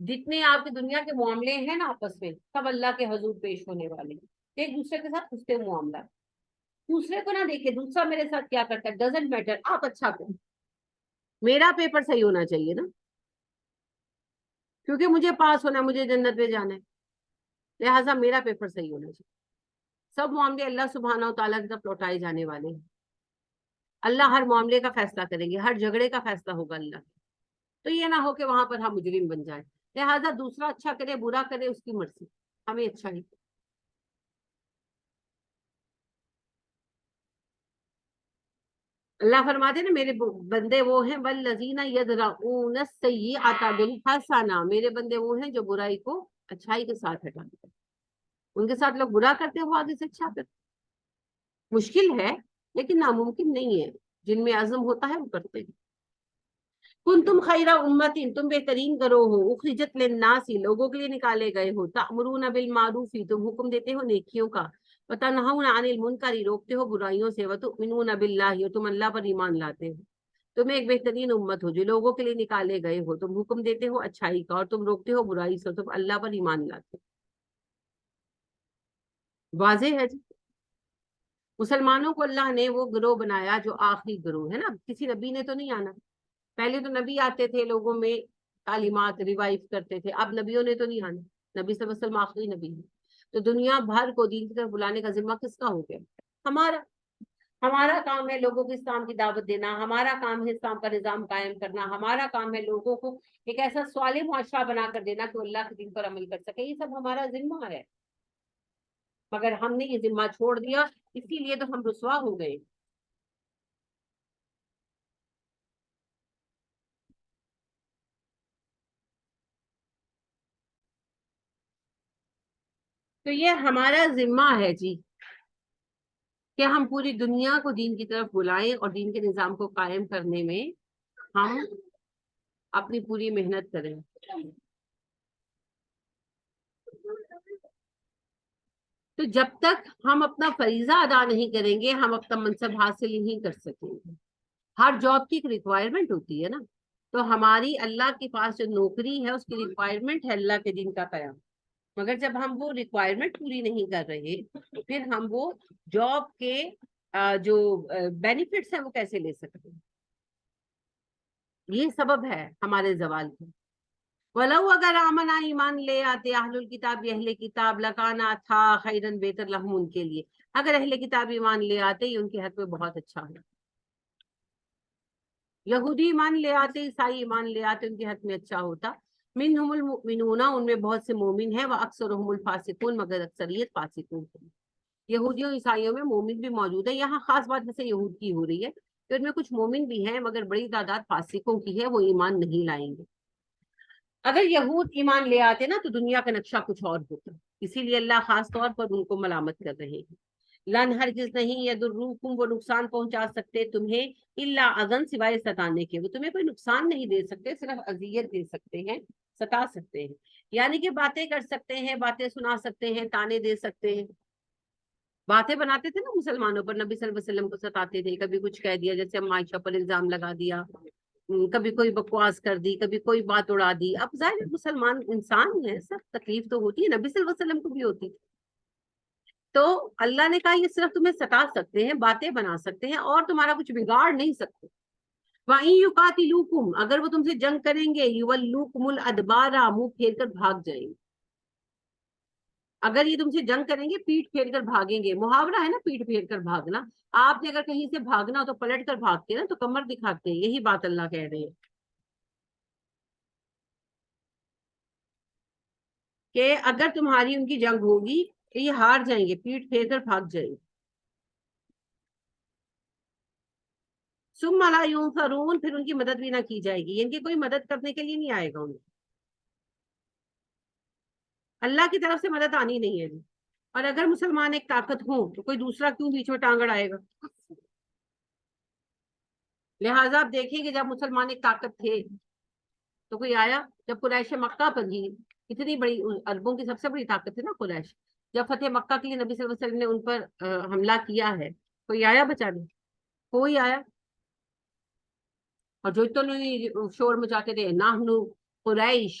جتنے آپ کی دنیا کے معاملے ہیں نا آپس میں، سب اللہ کے حضور پیش ہونے والے ہیں، ایک دوسرے کے ساتھ اس کے معاملہ، دوسرے کو نہ دیکھے دوسرا میرے ساتھ کیا کرتا ہے، ڈزنٹ میٹر، آپ اچھا کرو، میرا پیپر صحیح ہونا چاہیے نا، کیونکہ مجھے پاس ہونا ہے، مجھے جنت میں جانا ہے، لہٰذا میرا پیپر صحیح ہونا چاہیے۔ سب معاملے اللہ سبحانہ و تعالیٰ کی طرف لوٹائے جانے والے ہیں، اللہ ہر معاملے کا فیصلہ کریں گے، ہر جھگڑے کا فیصلہ ہوگا اللہ کا۔ تو یہ نہ ہو کہ وہاں پر ہم مجرم بن جائیں، لہٰذا دوسرا اچھا کرے برا کرے اس کی مرضی، ہمیں اچھا ہی۔ اللہ فرماتے ہیں نا میرے بندے وہ ہیں والذین یدرؤون السیئۃ بالحسنہ، میرے بندے وہ ہیں جو برائی کو اچھائی کے ساتھ ہٹاتے ہیں، ان کے ساتھ لوگ برا کرتے ہیں وہ آگے سے اچھا کرتے ہیں۔ مشکل ہے لیکن ناممکن نہیں ہے، جن میں عزم ہوتا ہے وہ کرتے ہیں۔ کنتم خیر امت، تم بہترین گروہ ہو، اخرجت للناس، لوگوں کے لیے نکالے گئے ہو، تأمرون بالمعروف، تم حکم دیتے ہو نیکیوں کا، وتنہون عن المنکر، روکتے ہو برائیوں سے، وتؤمنون باللہ، اور تم اللہ پر ایمان لاتے ہو۔ تم ایک بہترین امت ہو جو لوگوں کے لیے نکالے گئے ہو، تم حکم دیتے ہو اچھائی کا اور تم روکتے ہو برائی سے، تم اللہ پر ایمان لاتے ہو۔ واضح ہے جی، مسلمانوں کو اللہ نے وہ گروہ بنایا جو آخری گروہ ہے نا، کسی نبی نے تو نہیں آنا، پہلے تو نبی آتے تھے لوگوں میں تعلیمات ریوائو کرتے تھے، اب نبیوں نے تو نہیں آنا، نبی صلی اللہ علیہ وسلم آخری نبی ہے، تو دنیا بھر کو دین کی طرف بلانے کا ذمہ کس کا ہو گیا؟ ہمارا۔ ہمارا کام ہے لوگوں کو اسلام کی دعوت دینا، ہمارا کام ہے اسلام کا نظام قائم کرنا، ہمارا کام ہے لوگوں کو ایک ایسا صالح معاشرہ بنا کر دینا کہ اللہ کے دین پر عمل کر سکے، یہ سب ہمارا ذمہ ہے، مگر ہم نے یہ ذمہ چھوڑ دیا، اسی لیے تو ہم رسوا ہو گئے۔ تو یہ ہمارا ذمہ ہے جی کہ ہم پوری دنیا کو دین کی طرف بلائیں اور دین کے نظام کو قائم کرنے میں ہم اپنی پوری محنت کریں۔ تو جب تک ہم اپنا فریضہ ادا نہیں کریں گے ہم اپنا منصب حاصل نہیں کر سکیں گے۔ ہر جاب کی ایک ریکوائرمنٹ ہوتی ہے نا، تو ہماری اللہ کے پاس جو نوکری ہے اس کی ریکوائرمنٹ ہے اللہ کے دین کا قیام، مگر جب ہم وہ ریکوائرمنٹ پوری نہیں کر رہے پھر ہم وہ جاب کے جو بینیفٹس ہیں وہ کیسے لے سکتے ہیں؟ یہ سبب ہے ہمارے زوال کا۔ ولو اگر آمنا ایمان لے آتے اہل الکتاب، اہل کتاب، لکانا تھا خیرن بہتر لہم، ان کے لیے اگر اہل کتاب ایمان لے آتے یہ ان کے حق میں بہت اچھا ہے، یہودی ایمان لے آتے عیسائی ایمان لے آتے ان کے حق میں اچھا ہوتا۔ منہم المؤمنون، ان میں بہت سے مومن ہیں، واکثرهم الفاسقون، مگر اکثریت فاسقون ہیں۔ یہودیوں عیسائیوں میں مومن بھی موجود ہے، یہاں خاص بات جیسے یہود کی ہو رہی ہے کہ ان میں کچھ مومن بھی ہیں مگر بڑی تعداد فاسقوں کی ہے، وہ ایمان نہیں لائیں گے۔ اگر یہود ایمان لے آتے نا تو دنیا کا نقشہ کچھ اور ہوتا، اسی لیے اللہ خاص طور پر ان کو ملامت کر رہے ہیں۔ لن ہرگز نہیں یضروکم، وہ نقصان پہنچا سکتے تمہیں، الا اذن، سوائے ستانے کے، وہ تمہیں کوئی نقصان نہیں دے سکتے، صرف اذیت دے سکتے ہیں، ستا سکتے ہیں، یعنی کہ باتیں کر سکتے ہیں، باتیں سنا سکتے ہیں، تانے دے سکتے ہیں، باتیں بناتے تھے نا مسلمانوں پر، نبی صلی اللہ علیہ وسلم کو ستاتے تھے، کبھی کچھ کہہ دیا، جیسے ہم عائشہ پر الزام لگا دیا، کبھی کوئی بکواس کر دی، کبھی کوئی بات اڑا دی۔ اب ظاہر ہے مسلمان انسان ہے، سب تکلیف تو ہوتی ہے، نبی صلی اللہ علیہ وسلم کو بھی ہوتی تھی، تو اللہ نے کہا یہ صرف تمہیں ستا سکتے ہیں، باتیں بنا سکتے ہیں اور تمہارا کچھ بگاڑ نہیں سکتے۔ وَإِن يُقَاتِلُوكُمْ، اگر وہ تم سے جنگ کریں گے، يُوَلُّوكُمُ الْأَدْبَارَ، منہ پھیر کر بھاگ جائیں گے، اگر یہ تم سے جنگ کریں گے پیٹ پھیر کر بھاگیں گے، محاورہ ہے نا پیٹ پھیر کر بھاگنا، آپ نے اگر کہیں سے بھاگنا ہو تو پلٹ کر بھاگتے ہیں نا، تو کمر دکھاتے ہیں، یہی بات اللہ کہہ رہے ہیں کہ اگر تمہاری ان کی جنگ ہوگی تو یہ ہار جائیں گے، پیٹ پھیر کر بھاگ جائیں گے۔ ثم لا ينصرون، پھر ان کی مدد بھی نہ کی جائے گی، ان کی کوئی مدد کرنے کے لیے نہیں آئے گا، اللہ کی طرف سے مدد آنی نہیں ہے جی۔ اور اگر مسلمان ایک طاقت ہوں تو کوئی دوسرا کیوں بیچ میں ٹانگ اڑائے گا؟ لہٰذا آپ دیکھیں کہ جب مسلمان ایک طاقت تھے تو کوئی آیا، جب قریش مکہ پر ہی اتنی بڑی عربوں کی سب سے بڑی طاقت تھی نا قریش، جب فتح مکہ کے لیے نبی صلی اللہ علیہ وسلم نے ان پر حملہ کیا ہے، کوئی آیا بچانے؟ کوئی آیا؟ اور جو تو نہیں شور مچاتے تھے نحنو قریش،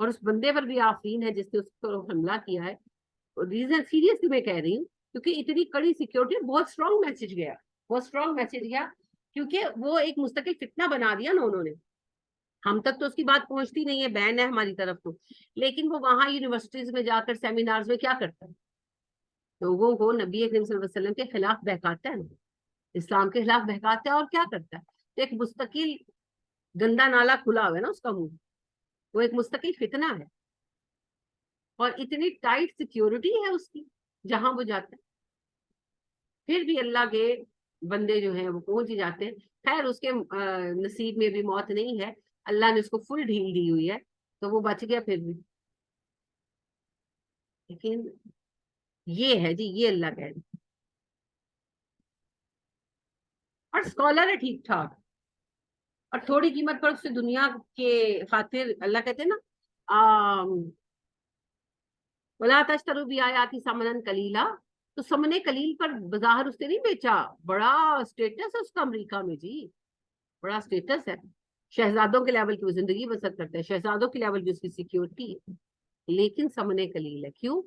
اور اس بندے پر بھی آفرین ہے جس نے اس پر حملہ کیا ہے. ریزن سیریسلی میں کہہ رہی ہوں کیونکہ اتنی کڑی سیکیورٹی, بہت اسٹرانگ میسج گیا, بہت اسٹرانگ میسج گیا, کیونکہ وہ ایک مستقل فتنہ بنا دیا نا انہوں نے. ہم تک تو اس کی بات پہنچتی نہیں ہے, بین ہے ہماری طرف تو, لیکن وہ وہاں یونیورسٹیز میں جا کر سیمینارز میں کیا کرتا ہے, لوگوں کو نبی کریم صلی اللہ علیہ وسلم کے خلاف بہکاتا ہے, اسلام کے خلاف بہکاتا ہے. اور کیا کرتا ہے, تو ایک مستقل گندا نالا کھلا ہوا ہے نا اس کا منہ, وہ ایک مستقل فتنہ ہے. اور اتنی ٹائٹ سیکیورٹی ہے اس کی جہاں وہ جاتا ہے, پھر بھی اللہ کے بندے جو ہیں وہ پہنچ ہی جاتے ہیں. خیر اس کے نصیب میں بھی موت نہیں ہے, اللہ نے اس کو فل ڈھیل دی ہوئی ہے تو وہ بچ گیا پھر بھی. لیکن یہ ہے جی, یہ اللہ کہہ رہے. اور اسکالر ہے ٹھیک ٹھاک, اور تھوڑی قیمت پر اس سے دنیا کے خاطر اللہ کہتے ہیں نا وَلَا تَشْتَرُوا بِآيَاتِي ثَمَنًا قَلِيلًا, تو ثمن قلیل پر بظاہر اس نے نہیں بیچا. بڑا اسٹیٹس ہے اس کا امریکہ میں جی, بڑا اسٹیٹس ہے. شہزادوں کے لیول کی وہ زندگی بسر کرتا ہے, شہزادوں کے لیول کی اس کی سیکیورٹی ہے, لیکن ثمن قلیل ہے. کیوں؟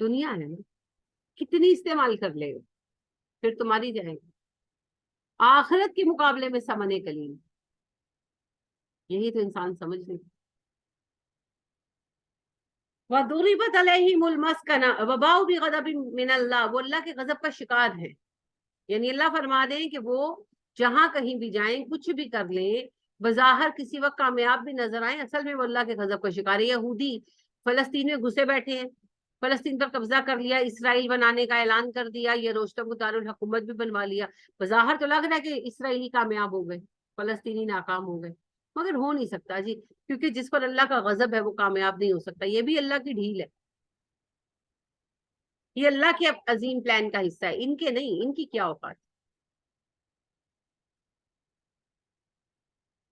دنیا ہے نا, کتنی استعمال کر لے پھر تمہاری جائے گی. آخرت کے مقابلے میں ثمن قلیل, یہی تو انسان سمجھ نہیں. وَضُرِبَتْ عَلَيْهِمُ الْمَسْكَنَةُ وَبَاءُوا بِغَضَبٍ مِّنَ اللَّهِ, وہ اللہ کے غضب کا شکار ہے. یعنی اللہ فرما دیں کہ وہ جہاں کہیں بھی جائیں, کچھ بھی کر لیں, بظاہر کسی وقت کامیاب بھی نظر آئیں, اصل میں وہ اللہ کے غضب کا شکار ہے. یہودی فلسطین میں گھسے بیٹھے ہیں, فلسطین پر قبضہ کر لیا, اسرائیل بنانے کا اعلان کر دیا, یہ روشتم کو دارالحکومت بھی بنوا لیا. بظاہر تو لگ رہا ہے کہ اسرائیلی کامیاب ہو گئے, فلسطینی ناکام ہو گئے, مگر ہو نہیں سکتا جی, کیونکہ جس پر اللہ کا غضب ہے وہ کامیاب نہیں ہو سکتا. یہ بھی اللہ کی ڈھیل ہے, یہ اللہ کے عظیم پلان کا حصہ ہے, ان کے نہیں. ان کی کیا اوقات.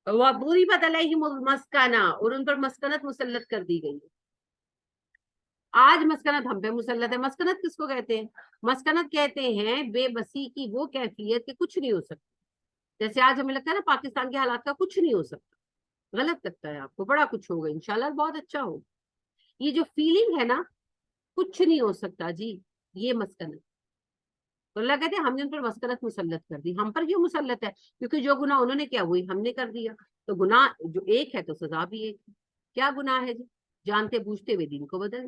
وَضُرِبَتْ عَلَيْهِمُ الْمَسْكَنَةُ, اور ان پر مسکنت مسلط کر دی گئی. آج مسکنت ہم پہ مسلط ہے. مسکنت کس کو کہتے ہیں؟ مسکنت کہتے ہیں بے بسی کی وہ کیفیت کہ کچھ نہیں ہو سکتا. جیسے آج ہمیں لگتا ہے نا پاکستان کے حالات کا کچھ نہیں ہو سکتا, غلط لگتا ہے آپ کو. بڑا کچھ ہوگا انشاءاللہ, بہت اچھا ہوگا. یہ جو فیلنگ ہے نا کچھ نہیں ہو سکتا جی, یہ مسکنت. تو اللہ کہتے ہیں ہم نے ان پر مسکنت مسلط کر دی. ہم پر کیوں مسلط ہے؟ کیونکہ جو گناہ انہوں نے کیا وہی ہم نے کر دیا. تو گناہ جو ایک ہے تو سزا بھی ایک. کیا گناہ ہے جی؟ جانتے بوجھتے ہوئے دین کو بدل.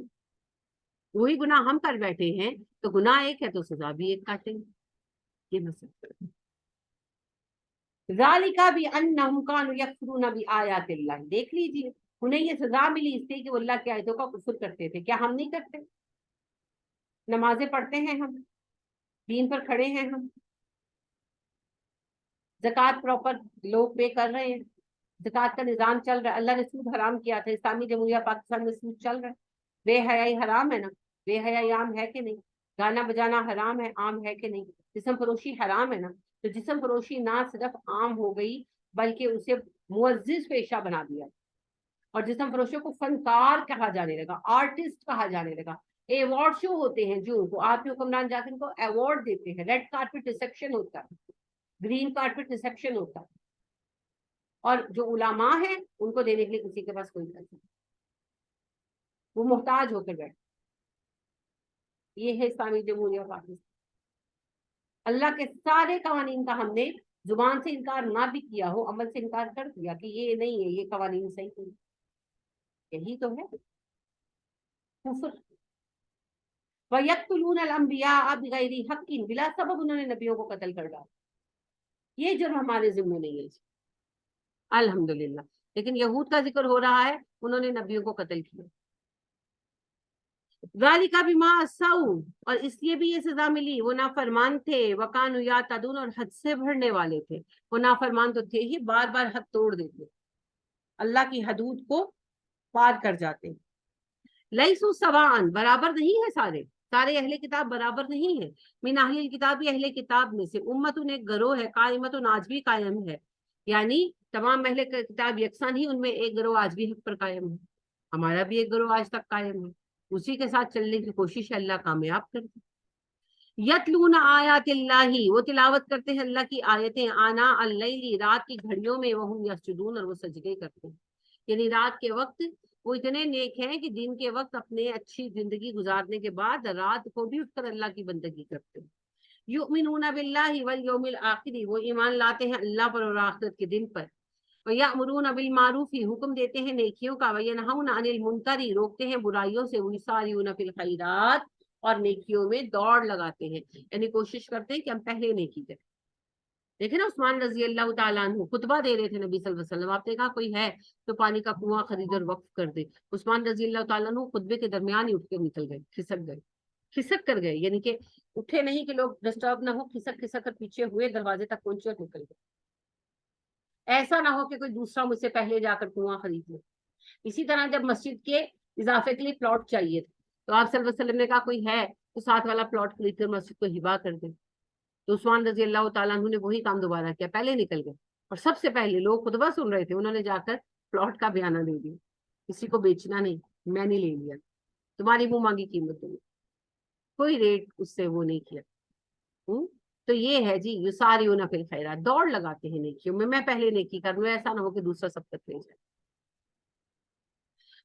وہی گناہ ہم کر بیٹھے ہیں تو گناہ ایک ہے تو سزا بھی ایک کاٹیں گے. یہ مسئلہ ذالک بانہم کانوا یکفرون بآیات اللہ. دیکھ لیجیے, انہیں یہ سزا ملی اس لیے کہ وہ اللہ کی آیتوں کا کفر کرتے تھے. کیا ہم نہیں کرتے؟ نمازیں پڑھتے ہیں ہم, دین پر کھڑے ہیں ہم, زکوٰۃ پراپر لوگ پے کر رہے ہیں, زکوٰۃ کا نظام چل رہا ہے. اللہ نے سود حرام کیا تھا, اسلامی جمہوریہ پاکستان میں سود چل رہا ہے. بے حیائی حرام ہے نا, بے حیائی عام ہے کہ نہیں؟ گانا بجانا حرام ہے, عام ہے کہ نہیں؟ جسم فروشی حرام ہے نا, تو جسم فروشی نہ صرف عام ہو گئی بلکہ اسے معزز پیشہ بنا دیا, اور جسم فروشوں کو فنکار کہا جانے لگا, آرٹسٹ کہا جانے لگا. ایوارڈ شو ہوتے ہیں جو کو آپ حکمران جا کے ان کو ایوارڈ دیتے ہیں, ریڈ کارپٹ ریسیپشن ہوتا ہے, گرین کارپٹ ریسیپشن ہوتا ہے, اور جو علماء ہیں ان کو دینے کے لیے کسی کے پاس کوئی پیسہ نہیں, وہ محتاج ہو کر بیٹھے. یہ ہے اسلامی جمہوریہ پاکستان. اللہ کے سارے قوانین کا ہم نے زبان سے انکار نہ بھی کیا ہو, عمل سے انکار کر دیا کہ یہ نہیں ہے, یہ قوانین صحیح نہیں. یہی تو ہے کفر. وَيَقْتُلُونَ الْأَنْبِيَاءَ بِغَيْرِ حَقٍّ, بلا سبب انہوں نے نبیوں کو قتل کر ڈالا. یہ جرم ہمارے ذمہ نہیں ہے الحمدللہ. لیکن یہود کا ذکر ہو رہا ہے, انہوں نے نبیوں کو قتل کیا. ذالک بما عصوا, اور اس لیے بھی یہ سزا ملی, وہ نافرمان تھے. وکانوا یعتدون, اور حد سے بڑھنے والے تھے. وہ نافرمان تو تھے ہی, بار بار حد توڑ دیتے, اللہ کی حدود کو پار کر جاتے. لیسوا سواء, برابر نہیں ہے سارے اہل کتاب برابر نہیں ہے. من اہل الکتاب, اہل کتاب میں سے, امتن ایک گروہ ہے, قائمتن آج بھی قائم ہے. یعنی تمام اہل کتاب یکساں ہی, ان میں ایک گروہ آج بھی حق پر قائم ہے. ہمارا بھی ایک گروہ آج تک قائم ہے, اسی کے ساتھ چلنے کی کوشش ہے, اللہ کامیاب کرتے. یتلون آیات اللہ, وہ تلاوت کرتے ہیں اللہ کی آیتیں, آنا اللیل, رات کی گھڑیوں میں, وہم یسجدون, اور وہ سجدے کرتے ہیں. یعنی رات کے وقت وہ اتنے نیک ہیں کہ دن کے وقت اپنے اچھی زندگی گزارنے کے بعد رات کو بھی اٹھ کر اللہ کی بندگی کرتے ہیں. یؤمنون باللہ والیوم الآخر، وہ ایمان لاتے ہیں اللہ پر اور آخرت کے دن پر. وَيَأْمُرُونَ بِالْمَعْرُوفِ، حکم دیتے ہیں نیکیوں کا. وَيَنْهَوْنَ عَنِ الْمُنْكَرِ، روکتے ہیں برائیوں سے. وَيُسَارِعُونَ فِي الْخَيْرَاتِ، اور نیکیوں میں دوڑ لگاتے ہیں، یعنی کوشش کرتے ہیں کہ ہم پہلے نیکی کریں. دیکھیں نا عثمان رضی اللہ تعالیٰ عنہ خطبہ دے رہے تھے نبی صلی اللہ علیہ وسلم. آپ نے کہا کوئی ہے تو پانی کا کنواں خرید اور وقف کر دے. عثمان رضی اللہ تعالیٰ عنہ خطبے کے درمیان ہی اٹھ کے نکل گئے، کھسک کر گئے، یعنی کہ اٹھے نہیں کہ لوگ ڈسٹرب نہ ہو، کھسک کر پیچھے ہوئے، دروازے تک پہنچے اور نکل گئے. ایسا نہ ہو کہ کوئی دوسرا مجھ سے پہلے جا کر کنواں خرید لے. اسی طرح جب مسجد کے اضافے کے لیے پلاٹ چاہیے تھا تو آپ صلی اللہ علیہ وسلم نے کہا کوئی ہے تو ساتھ والا پلاٹ خرید کر مسجد کو ہبا کر دے. تو عثمان رضی اللہ تعالیٰ عنہ نے وہی کام دوبارہ کیا، پہلے نکل گئے اور سب سے پہلے لوگ خطبہ سن رہے تھے، انہوں نے جا کر پلاٹ کا بیانہ دے دیا. کسی کو بیچنا نہیں، میں نے لے لیا، تمہاری منہ مانگی قیمت دوں، کوئی ریٹ اس سے وہ نہیں کیا. تو یہ ہے جی یسارعون فی الخیرات، دوڑ لگاتے ہیں نیکیوں میں پہلے نیکی کروں، ایسا نہ ہو کہ دوسرا سب تک لے جائے.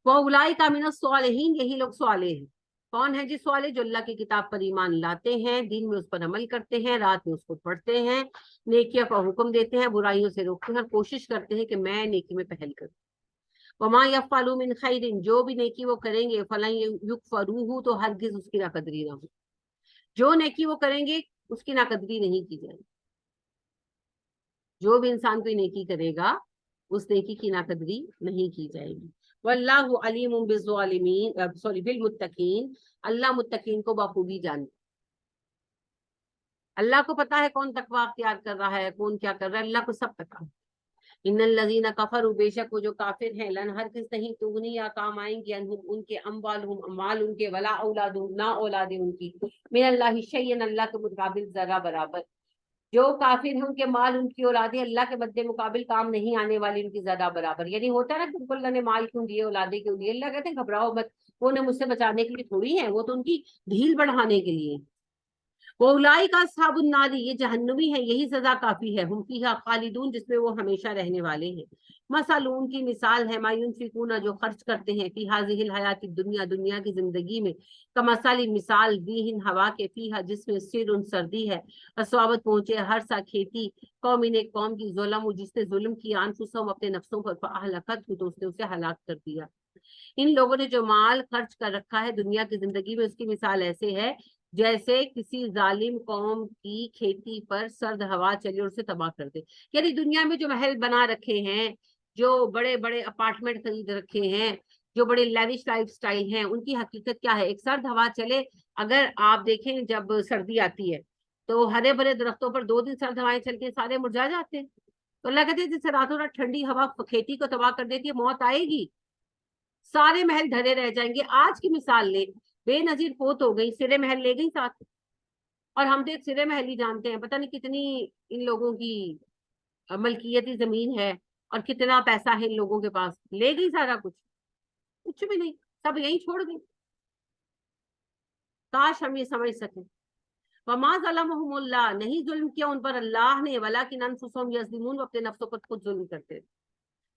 وَأُولَٰئِکَ مِنَ الصَّالِحِینَ، یہی لوگ صالح ہیں. کون ہے جی صالح؟ جو اللہ کی کتاب پر ایمان لاتے ہیں، دین میں اس پر عمل کرتے ہیں، رات میں اس کو پڑھتے ہیں، نیکیوں کا حکم دیتے ہیں، برائیوں سے روکتے ہیں، اور کوشش کرتے ہیں کہ میں نیکی میں پہل کروں. وَمَا يَفْعَلُوا مِنْ خَيْرٍ، جو بھی نیکی وہ کریں گے، فَلَن يُكْفَرُوهُ، تو ہرگز اس کی ناقدری نہ ہو. جو نیکی وہ کریں گے اس کی ناقدری نہیں کی جائے گی. جو بھی انسان کوئی نیکی کرے گا اس نیکی کی ناقدری نہیں کی جائے گی. واللہ علیم بالظالمین، بالمتقین، اللہ متقین کو بخوبی جانتا. اللہ کو پتا ہے کون تقوی اختیار کر رہا ہے، کون کیا کر رہا ہے، اللہ کو سب پتا. ان الذین کفروا، بے شک وہ جو کافر ہیں، لن ہرگز نہیں تغنی یا کام آئیں گے ان کے اموال ان کے، ولا اولادہم، نہ اولادیں ان کی، من اللہ شیئا، اللہ کے مقابل ذرا برابر. جو کافر ہیں ان کے مال ان کی اولادیں اللہ کے مد مقابل کام نہیں آنے والی ان کی زیادہ برابر. یعنی ہوتا ہے نا کہ اللہ نے مال کیوں دیے، اولادیں کیوں دیے، اللہ کہتے ہیں گھبراؤ مت، وہ نے مجھ سے بچانے کے لیے تھوڑی ہیں، وہ تو ان کی ڈھیل بڑھانے کے لیے. وَأُولَٰئِکَ أَصْحَابُ النَّارِ، یہ جہنمی ہیں، یہی سزا کافی ہے. ہم فیہا خالدون، جس میں وہ ہمیشہ رہنے والے ہیں. مثل، ان کی مثال ہے، ما ينفقون، جو خرچ کرتے ہیں، فی هذه الحیات الدنیا، دنیا کی زندگی میں، کمثل، مثال، ریح، ہوا کے، فیہا، جس میں سر، سردی ہے، اصابت، پہنچے، ہر سا کھیتی، قوم، ایک قوم کی، ظلم، جس نے ظلم کیا، انفسہم، اپنے نفسوں پر، فاہلکتہ، تو اس نے اسے ہلاک کر دیا. ان لوگوں نے جو مال خرچ کر رکھا ہے دنیا کی زندگی میں، اس کی مثال ایسے ہے جیسے کسی ظالم قوم کی کھیتی پر سرد ہوا چلی اور اسے تباہ کر دے. یعنی دنیا میں جو محل بنا رکھے ہیں، جو بڑے بڑے اپارٹمنٹ خرید رکھے ہیں، جو بڑے لیوش لائف سٹائل ہیں، ان کی حقیقت کیا ہے؟ ایک سرد ہوا چلے. اگر آپ دیکھیں جب سردی آتی ہے تو ہرے بھرے درختوں پر 2 دن سرد ہوائیں چل کے سارے مرجھا جاتے ہیں. تو اللہ کہتے ہیں جس سے راتوں رات ٹھنڈی ہوا کھیتی کو تباہ کر دیتی ہے، موت آئے گی، سارے محل دھرے رہ جائیں گے. آج کی مثال لیں، بے نظیر فوت ہو گئی، سرے محل لے گئی ساتھ، اور ہم تو ایک سرے محل ہی جانتے ہیں، پتہ نہیں کتنی ان لوگوں کی ملکیتی زمین ہے اور کتنا پیسہ ہے ان لوگوں کے پاس، لے گئی سارا کچھ بھی نہیں، سب یہیں چھوڑ گئی. کاش ہم یہ سمجھ سکیں. وما ظلمهم اللہ، نہیں ظلم کیا ان پر اللہ نے، ولکن انفسهم یظلمون، وہ اپنے نفسوں پر خود ظلم کرتے.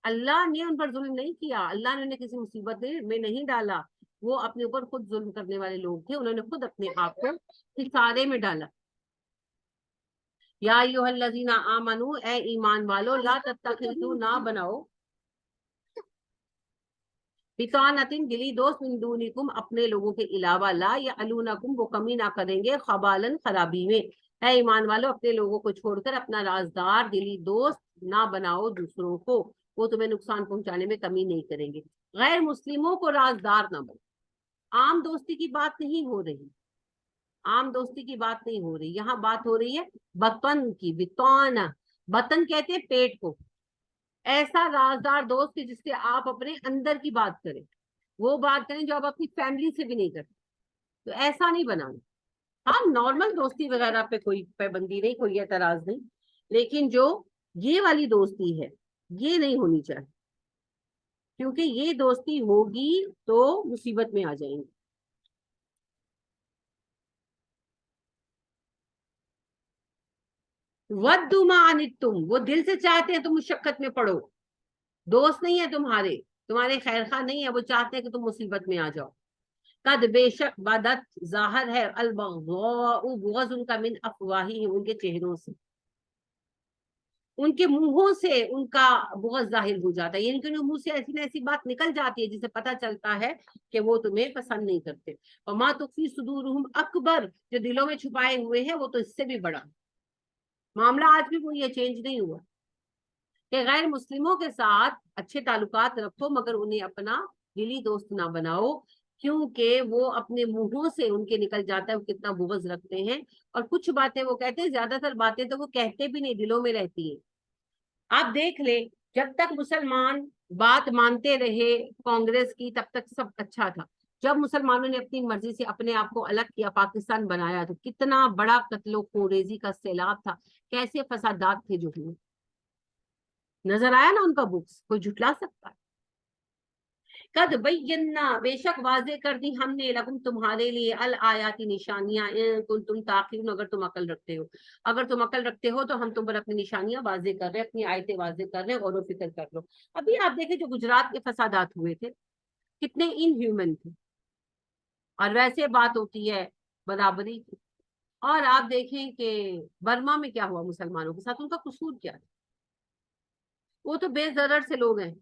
اللہ نے ان پر ظلم نہیں کیا، اللہ نے انہیں کسی مصیبت میں نہیں ڈالا، وہ اپنے اوپر خود ظلم کرنے والے لوگ تھے، انہوں نے خود اپنے آپ کو خسارے میں ڈالا. یا ایھا الذین آمنو، اے ایمان والو، لا تتخذوا، نہ بناؤ، بطانۃ، دلی دوست، من دونکم، اپنے لوگوں کے علاوہ، لا یعلونکم، وہ کمی نہ کریں گے، خبالاً، خرابی میں. اے ایمان والو، اپنے لوگوں کو چھوڑ کر اپنا رازدار دلی دوست نہ بناؤ دوسروں کو، وہ تمہیں نقصان پہنچانے میں کمی نہیں کریں گے. غیر مسلموں کو رازدار نہ بنو. عام دوستی کی بات نہیں ہو رہی، عام دوستی کی بات نہیں ہو رہی، یہاں بات ہو رہی ہے بطن کی. بطان، بطن کہتے ہیں پیٹ کو. ایسا رازدار دوست جس سے آپ اپنے اندر کی بات کریں، وہ بات کریں جو آپ اپنی فیملی سے بھی نہیں کرتے، تو ایسا نہیں بنانا. ہاں نارمل دوستی وغیرہ پہ کوئی پابندی نہیں، کوئی اعتراض نہیں، لیکن جو یہ والی دوستی ہے یہ نہیں ہونی چاہیے، کیونکہ یہ دوستی ہوگی تو مصیبت میں آ جائیں گے. وَدُّوا مَا عَنِتُّمْ، وہ دل سے چاہتے ہیں تم مشقت میں پڑو، دوست نہیں ہے تمہارے، تمہارے خیر خواہ نہیں ہے، وہ چاہتے ہیں کہ تم مصیبت میں آ جاؤ. قد بے شک بدت ظاہر ہے البغضاء بغض ان کا من افواہہم ان کے چہروں سے، ان کے منہوں سے ان کا بغض ظاہر ہو جاتا ہے، یعنی کہ منہ سے ایسی نہ ایسی بات نکل جاتی ہے جسے پتہ چلتا ہے کہ وہ تمہیں پسند نہیں کرتے. وما تخفی صدورہم اکبر، جو دلوں میں چھپائے ہوئے ہیں وہ تو اس سے بھی بڑا. معاملہ آج بھی وہ یہ چینج نہیں ہوا کہ غیر مسلموں کے ساتھ اچھے تعلقات رکھو مگر انہیں اپنا دلی دوست نہ بناؤ، کیونکہ وہ اپنے منہوں سے ان کے نکل جاتا ہے وہ کتنا بغض رکھتے ہیں. اور کچھ باتیں وہ کہتے ہیں، زیادہ تر باتیں تو وہ کہتے بھی نہیں، دلوں میں رہتی ہیں. آپ دیکھ لیں، جب تک مسلمان بات مانتے رہے کانگریس کی تب تک سب اچھا تھا. جب مسلمانوں نے اپنی مرضی سے اپنے آپ کو الگ کیا، پاکستان بنایا، تو کتنا بڑا قتل و خونریزی کا سیلاب تھا، کیسے فسادات تھے جو ہوئے. نظر آیا نا ان کا بکس، کوئی جھٹلا سکتا ہے. قد بینا، بے شک واضح کر دی ہم نے، لکم تمہارے لیے، الآیاتی نشانیاں، ان کنتم تعقلون اگر تم عقل رکھتے ہو. اگر تم عقل رکھتے ہو تو ہم تم پر اپنی نشانیاں واضح کر رہے ہیں، اپنی آیتیں واضح کر رہے ہیں، غور و فکر کر لو. ابھی آپ دیکھیں جو گجرات کے فسادات ہوئے تھے کتنے ان ہیومن تھے، اور ویسے بات ہوتی ہے برابری کی. اور آپ دیکھیں کہ برما میں کیا ہوا مسلمانوں کے ساتھ، ان کا قصور کیا تھا؟ وہ تو بے ضرر سے لوگ ہیں،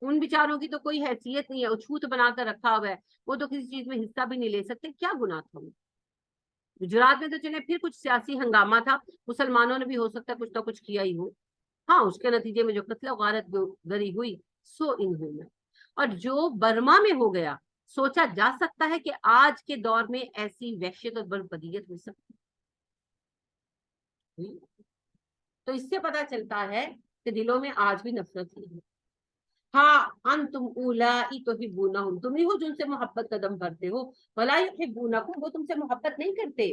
ان بیچاروں کی تو کوئی حیثیت نہیں ہے، اچھوت بنا کر رکھا ہوا ہے، وہ تو کسی چیز میں حصہ بھی نہیں لے سکتے. کیا گناہ تھا ان؟ گجرات میں تو چلے پھر کچھ سیاسی ہنگامہ تھا، مسلمانوں نے بھی ہو سکتا ہے کچھ نہ کچھ کیا ہی ہو. ہاں اس کے نتیجے میں جو قتل و غارت گری ہوئی سو ان ہوئی. اور جو برما میں ہو گیا، سوچا جا سکتا ہے کہ آج کے دور میں ایسی وحشت اور بربریت ہو سکتی. تو اس سے پتا چلتا ہے کہ دلوں میں آج بھی نفرت ہے. ہاں انتم اولائی تحبونہم، تم ہی ہو جو ان سے محبت قدم کرتے ہو، ولا یحبونکم، وہ تم سے محبت نہیں کرتے.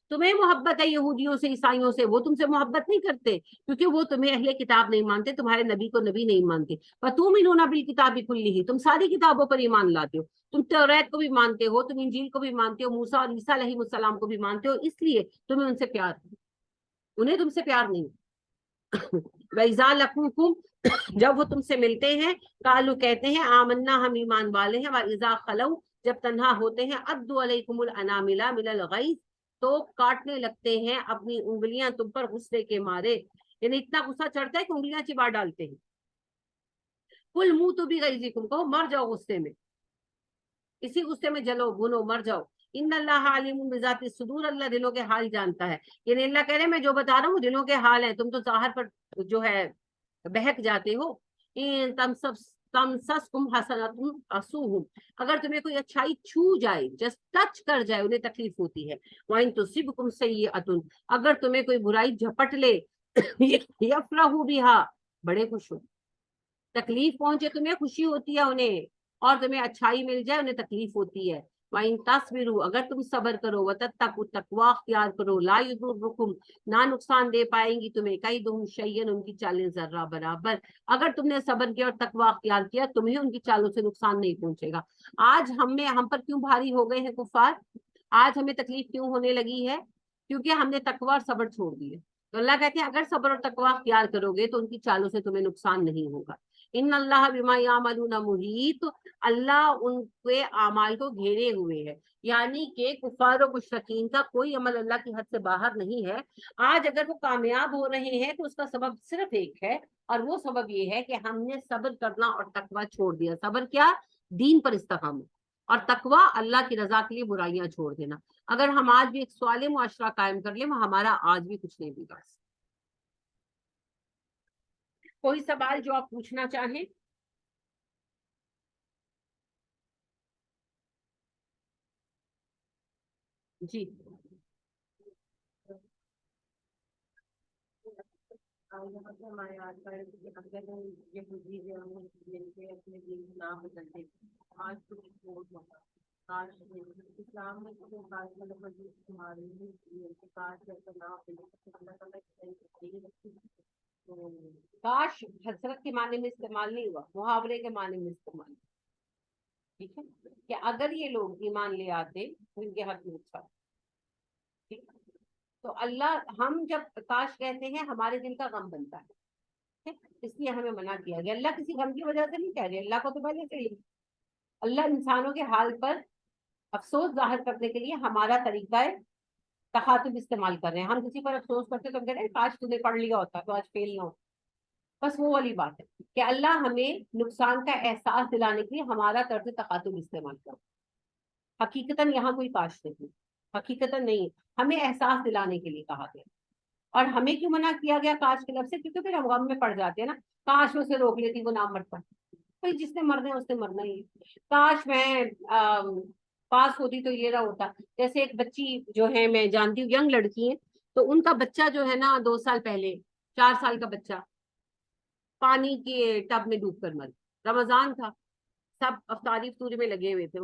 تمہیں محبت ہے یہودیوں سے، عیسائیوں سے، وہ تم سے محبت نہیں کرتے کیونکہ وہ تمہیں اہل کتاب نہیں مانتے، تمہارے نبی کو نبی نہیں مانتے. فتؤمنون بالکتاب کلہ، تم ساری کتابوں پر ایمان لاتے ہو، تم توریت کو بھی مانتے ہو، تم انجیل کو بھی مانتے ہو، موسیٰ اور عیسیٰ علیہ السلام کو بھی مانتے ہو، اس لیے تمہیں ان سے پیار ہے، انہیں تم سے پیار نہیں. وَإِذَا لَقُوكُمْ، جب وہ تم سے ملتے ہیں، قالوا کہتے ہیں آمنا، ہم ایمان والے ہیں. وَإِذَا خَلَوْا، جب تنہا ہوتے ہیں، عَضُّوا عَلَيْكُمُ الْأَنَامِلَ مِنَ الْغَيْظِ، تو کاٹنے لگتے ہیں اپنی انگلیاں تم پر غصے کے مارے، یعنی اتنا غصہ چڑھتا ہے کہ انگلیاں چبا ڈالتے ہیں. قُلْ مُوتُوا بِغَيْظِكُمْ، کہو مر جاؤ غصے میں، اسی غصے میں جلو بھنو مر جاؤ. ان اللہ علیم بذات الصدور، اللہ دلوں کے حال جانتا ہے. یعنی اللہ کہہ رہے ہیں میں جو بتا رہا ہوں دلوں کے حال ہیں، تم تو ظاہر پر جو ہے بہک جاتے ہو. ان تمسسکم حسنۃ تسؤہم، اگر تمہیں کوئی اچھائی چھو جائے، جسٹ ٹچ کر جائے، انہیں تکلیف ہوتی ہے. وان تصبکم سیئۃ، اگر تمہیں کوئی برائی جھپٹ لے، یفرحوا بہا، بڑے خوش ہو. تکلیف پہنچے تمہیں خوشی ہوتی ہے انہیں، اور تمہیں اچھائی مل جائے انہیں تکلیف ہوتی ہے. وَإِن تَصْبِرُوا، اگر تم صبر کرو، وَتَتَّقُوا، تقوی اختیار کرو، لَا يَضُرُّكُمْ، نہ نقصان دے پائیں گی تمہیں، کَیْدُهُمْ شَیْئًا، ان کی چالیں ذرہ برابر. اگر تم نے صبر کیا اور تقوی اختیار کیا، تمہیں ان کی چالوں سے نقصان نہیں پہنچے گا. آج ہم پر کیوں بھاری ہو گئے ہیں کفار؟ آج ہمیں تکلیف کیوں ہونے لگی ہے؟ کیونکہ ہم نے تقوی اور صبر چھوڑ دیے. تو اللہ کہتے ہیں اگر صبر اور تقوی اختیار کرو گے تو ان کی چالوں سے تمہیں نقصان نہیں ہوگا. ان اللہ بما یعملون محیط، اللہ ان کے اعمال کو گھیرے ہوئے ہے. یعنی کہ کفار و مشرکین کا کوئی عمل اللہ کی حد سے باہر نہیں ہے. آج اگر وہ کامیاب ہو رہے ہیں تو اس کا سبب صرف ایک ہے، اور وہ سبب یہ ہے کہ ہم نے صبر کرنا اور تقوی چھوڑ دیا. صبر کیا؟ دین پر استقامت، اور تقوی اللہ کی رضا کے لیے برائیاں چھوڑ دینا. اگر ہم آج بھی ایک صالح معاشرہ قائم کر لیں، ہمارا آج بھی کچھ نہیں بگڑ سکتا. کوئی سوال جو آپ پوچھنا چاہیں؟ جی. یہاں پہ ہمارے آج کا اگر یہودی جو مل کے اپنے دین کو نہ بدلتے، آج تو بہت ہوگا. آج اسلام میں تو کاش مطلب تمہاری کاش جیسا نہ اللہ تعالیٰ. کاش حسرت کے معنی میں استعمال نہیں ہوا، محاورے کے معنی میں استعمال. ٹھیک ہے کہ اگر یہ لوگ ایمان لے آتے تو ان کے حق میں اچھا. ٹھیک ہے، تو اللہ، ہم جب کاش کہتے ہیں ہمارے دل کا غم بنتا ہے. اس لیے ہمیں منع کیا گیا. اللہ کسی غم کی وجہ سے نہیں کہہ رہے, اللہ کو تو پہلے سے ہی, اللہ انسانوں کے حال پر افسوس ظاہر کرنے کے لیے ہمارا طریقہ تخاطب استعمال کر رہے ہیں. ہم کسی پر افسوس کرتے تو ہم کہہ رہے ہیں کاش تو نے پڑھ لیا ہوتا تو آج فیل نہ ہوتا. بس وہ والی بات ہے کہ اللہ ہمیں نقصان کا احساس دلانے کے لیے ہمارا طرز تخاطب استعمال کر. حقیقتاً یہاں کوئی کاش نہیں, حقیقتاً نہیں, ہمیں احساس دلانے کے لیے کہا گیا. اور ہمیں کیوں منع کیا گیا کاش کے لفظ سے؟ کیونکہ پھر ہم غم میں پڑ جاتے ہیں نا, کاش میں سے روک لیتی وہ نہ مرتا. بھائی جس نے مرنا ہے اس نے مرنا ہی ہے. کاش میں پاس ہوتی تو یہ نہ ہوتا. جیسے ایک بچی جو ہے میں جانتی ہوں, ینگ لڑکی ہے, تو ان کا بچہ جو ہے نا 2 سال پہلے, 4 سال کا بچہ پانی کے ٹب میں ڈوب کر مر. رمضان تھا, سب افطاری افطوری میں لگے ہوئے تھے,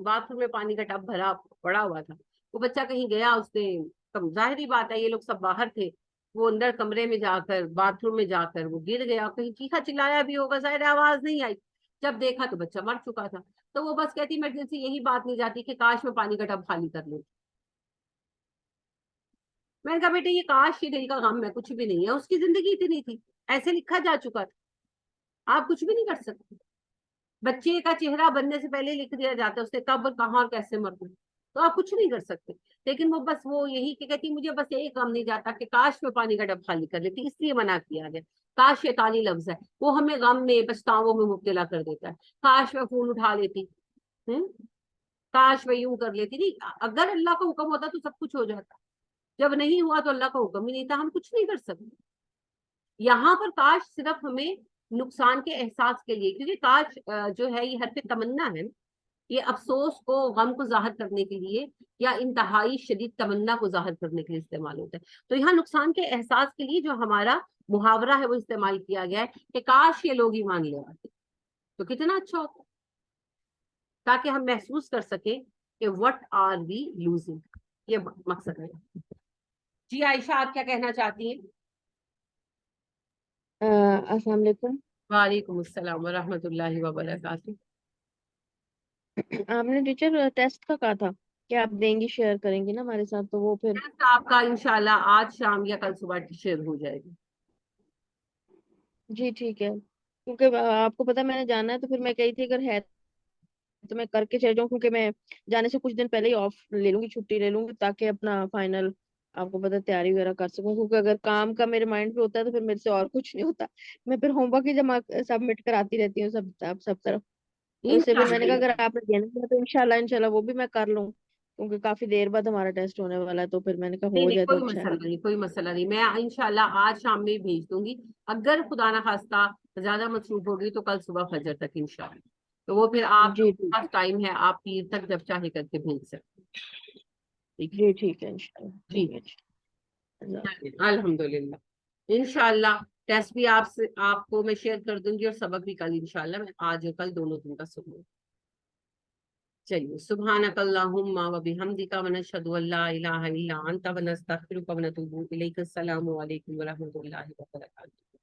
باتھ روم میں پانی کا ٹب بھرا پڑا ہوا تھا. وہ بچہ کہیں گیا, اس نے, ظاہری بات ہے یہ لوگ سب باہر تھے, وہ اندر کمرے میں جا کر, باتھ روم میں جا کر وہ گر گیا. کہیں چیخا چلایا بھی ہوگا, ظاہر آواز نہیں آئی. جب دیکھا تو بچہ مر چکا تھا. تو وہ بس کہتی میرے دل سے یہی بات نہیں جاتی کہ کاش میں پانی کا ٹب خالی کر لوں. میں نے کہا بیٹے یہ کاش ہی دل کا غم ہے, کچھ بھی نہیں ہے. اس کی زندگی اتنی تھی, ایسے لکھا جا چکا تھا, آپ کچھ بھی نہیں کر سکتے. بچے کا چہرہ بننے سے پہلے لکھ دیا جاتا ہے اس نے کب اور کہاں اور کیسے مرنا, تو آپ کچھ نہیں کر سکتے. لیکن وہ بس وہ یہی کہ کہتی مجھے بس ایک غم نہیں جاتا کہ کاش میں پانی کا ٹب خالی کر لیتی. اس لیے منع کیا گیا. کاش شیطانی لفظ ہے, وہ ہمیں غم میں پچھتاووں میں مبتلا کر دیتا ہے. کاش میں فون اٹھا لیتی, کاش میں یوں کر لیتی. نہیں, اگر اللہ کا حکم ہوتا تو سب کچھ ہو جاتا. جب نہیں ہوا تو اللہ کا حکم ہی نہیں تھا, ہم کچھ نہیں کر سکتے. یہاں پر کاش صرف ہمیں نقصان کے احساس کے لیے, کیونکہ کاش جو ہے یہ حرف تمنا ہے, یہ افسوس کو, غم کو ظاہر کرنے کے لیے یا انتہائی شدید تمنا کو ظاہر کرنے کے لیے استعمال ہوتا ہے. تو یہاں نقصان کے احساس کے لیے جو ہمارا محاورہ ہے وہ استعمال کیا گیا ہے کہ کاش یہ لوگ ایمان لے آتے تو کتنا اچھا ہوتا, تاکہ ہم محسوس کر سکیں کہ وٹ آر وی لوزنگ. یہ مقصد ہے. جی عائشہ, آپ کیا کہنا چاہتی ہیں؟ السلام علیکم. وعلیکم السلام ورحمۃ اللہ وبرکاتہ. آپ نے ٹیچر ٹیسٹ کا کہا تھا کہ آپ دیں گی, شیئر کریں گی نا ہمارے ساتھ, تو وہ پھر آپ کا انشاءاللہ آج شام یا کل صبح شیئر ہو جائے گی. جی ٹھیک ہے. کیونکہ آپ کو پتا میں نے جانا ہے, تو پھر میں کہی تھی اگر ہے تو میں کر کے چل جاؤں, کیونکہ میں جانے سے کچھ دن پہلے ہی آف لے لوں گی, چھٹی لے لوں گی, تاکہ اپنا فائنل آپ کو پتا تیاری وغیرہ کر سکوں. کیونکہ اگر کام کا میرے مائنڈ پہ ہوتا ہے تو پھر میرے سے اور کچھ نہیں ہوتا. میں پھر ہوم ورک ہی جمع سبمٹ کراتی رہتی ہوں سب طرف. تو اس سے پھر میں نے کہا اگر آپ نے دینا ہے تو انشاءاللہ وہ بھی میں کر لوں, کیونکہ کافی دیر بعد ہمارا ٹیسٹ ہونے والا ہے. تو پھر میں نے کہا نہیں ہو نہیں, جائے تو کوئی اچھا ہے. مسئلہ نہیں, کوئی مسئلہ نہیں. میں انشاءاللہ آج شام میں بھیج دوں گی. اگر خدا نہ خواستہ زیادہ مصروف ہوگی تو کل صبح فجر تک انشاءاللہ. تو وہ پھر آپ جی کے پاس ٹائم ہے, آپ پیر تک جب چاہے کر کے بھیج سکتے. ٹھیک جی ٹھیک ہے انشاءاللہ. ہے جی, ٹھیک ہے جی. اللہ حافظ. الحمدللہ. انشاءاللہ ٹیسٹ بھی آپ کو میں شیئر کر دوں گی, اور سبق بھی کل انشاءاللہ میں آج اور کل دونوں دن کا سنوں. چلیے, سبحانک اللہم و بحمدک ونشہد ان لا الہ الا انت ونستغفرک ونتوب الیک. السلام علیکم ورحمۃ اللہ وبرکاتہ.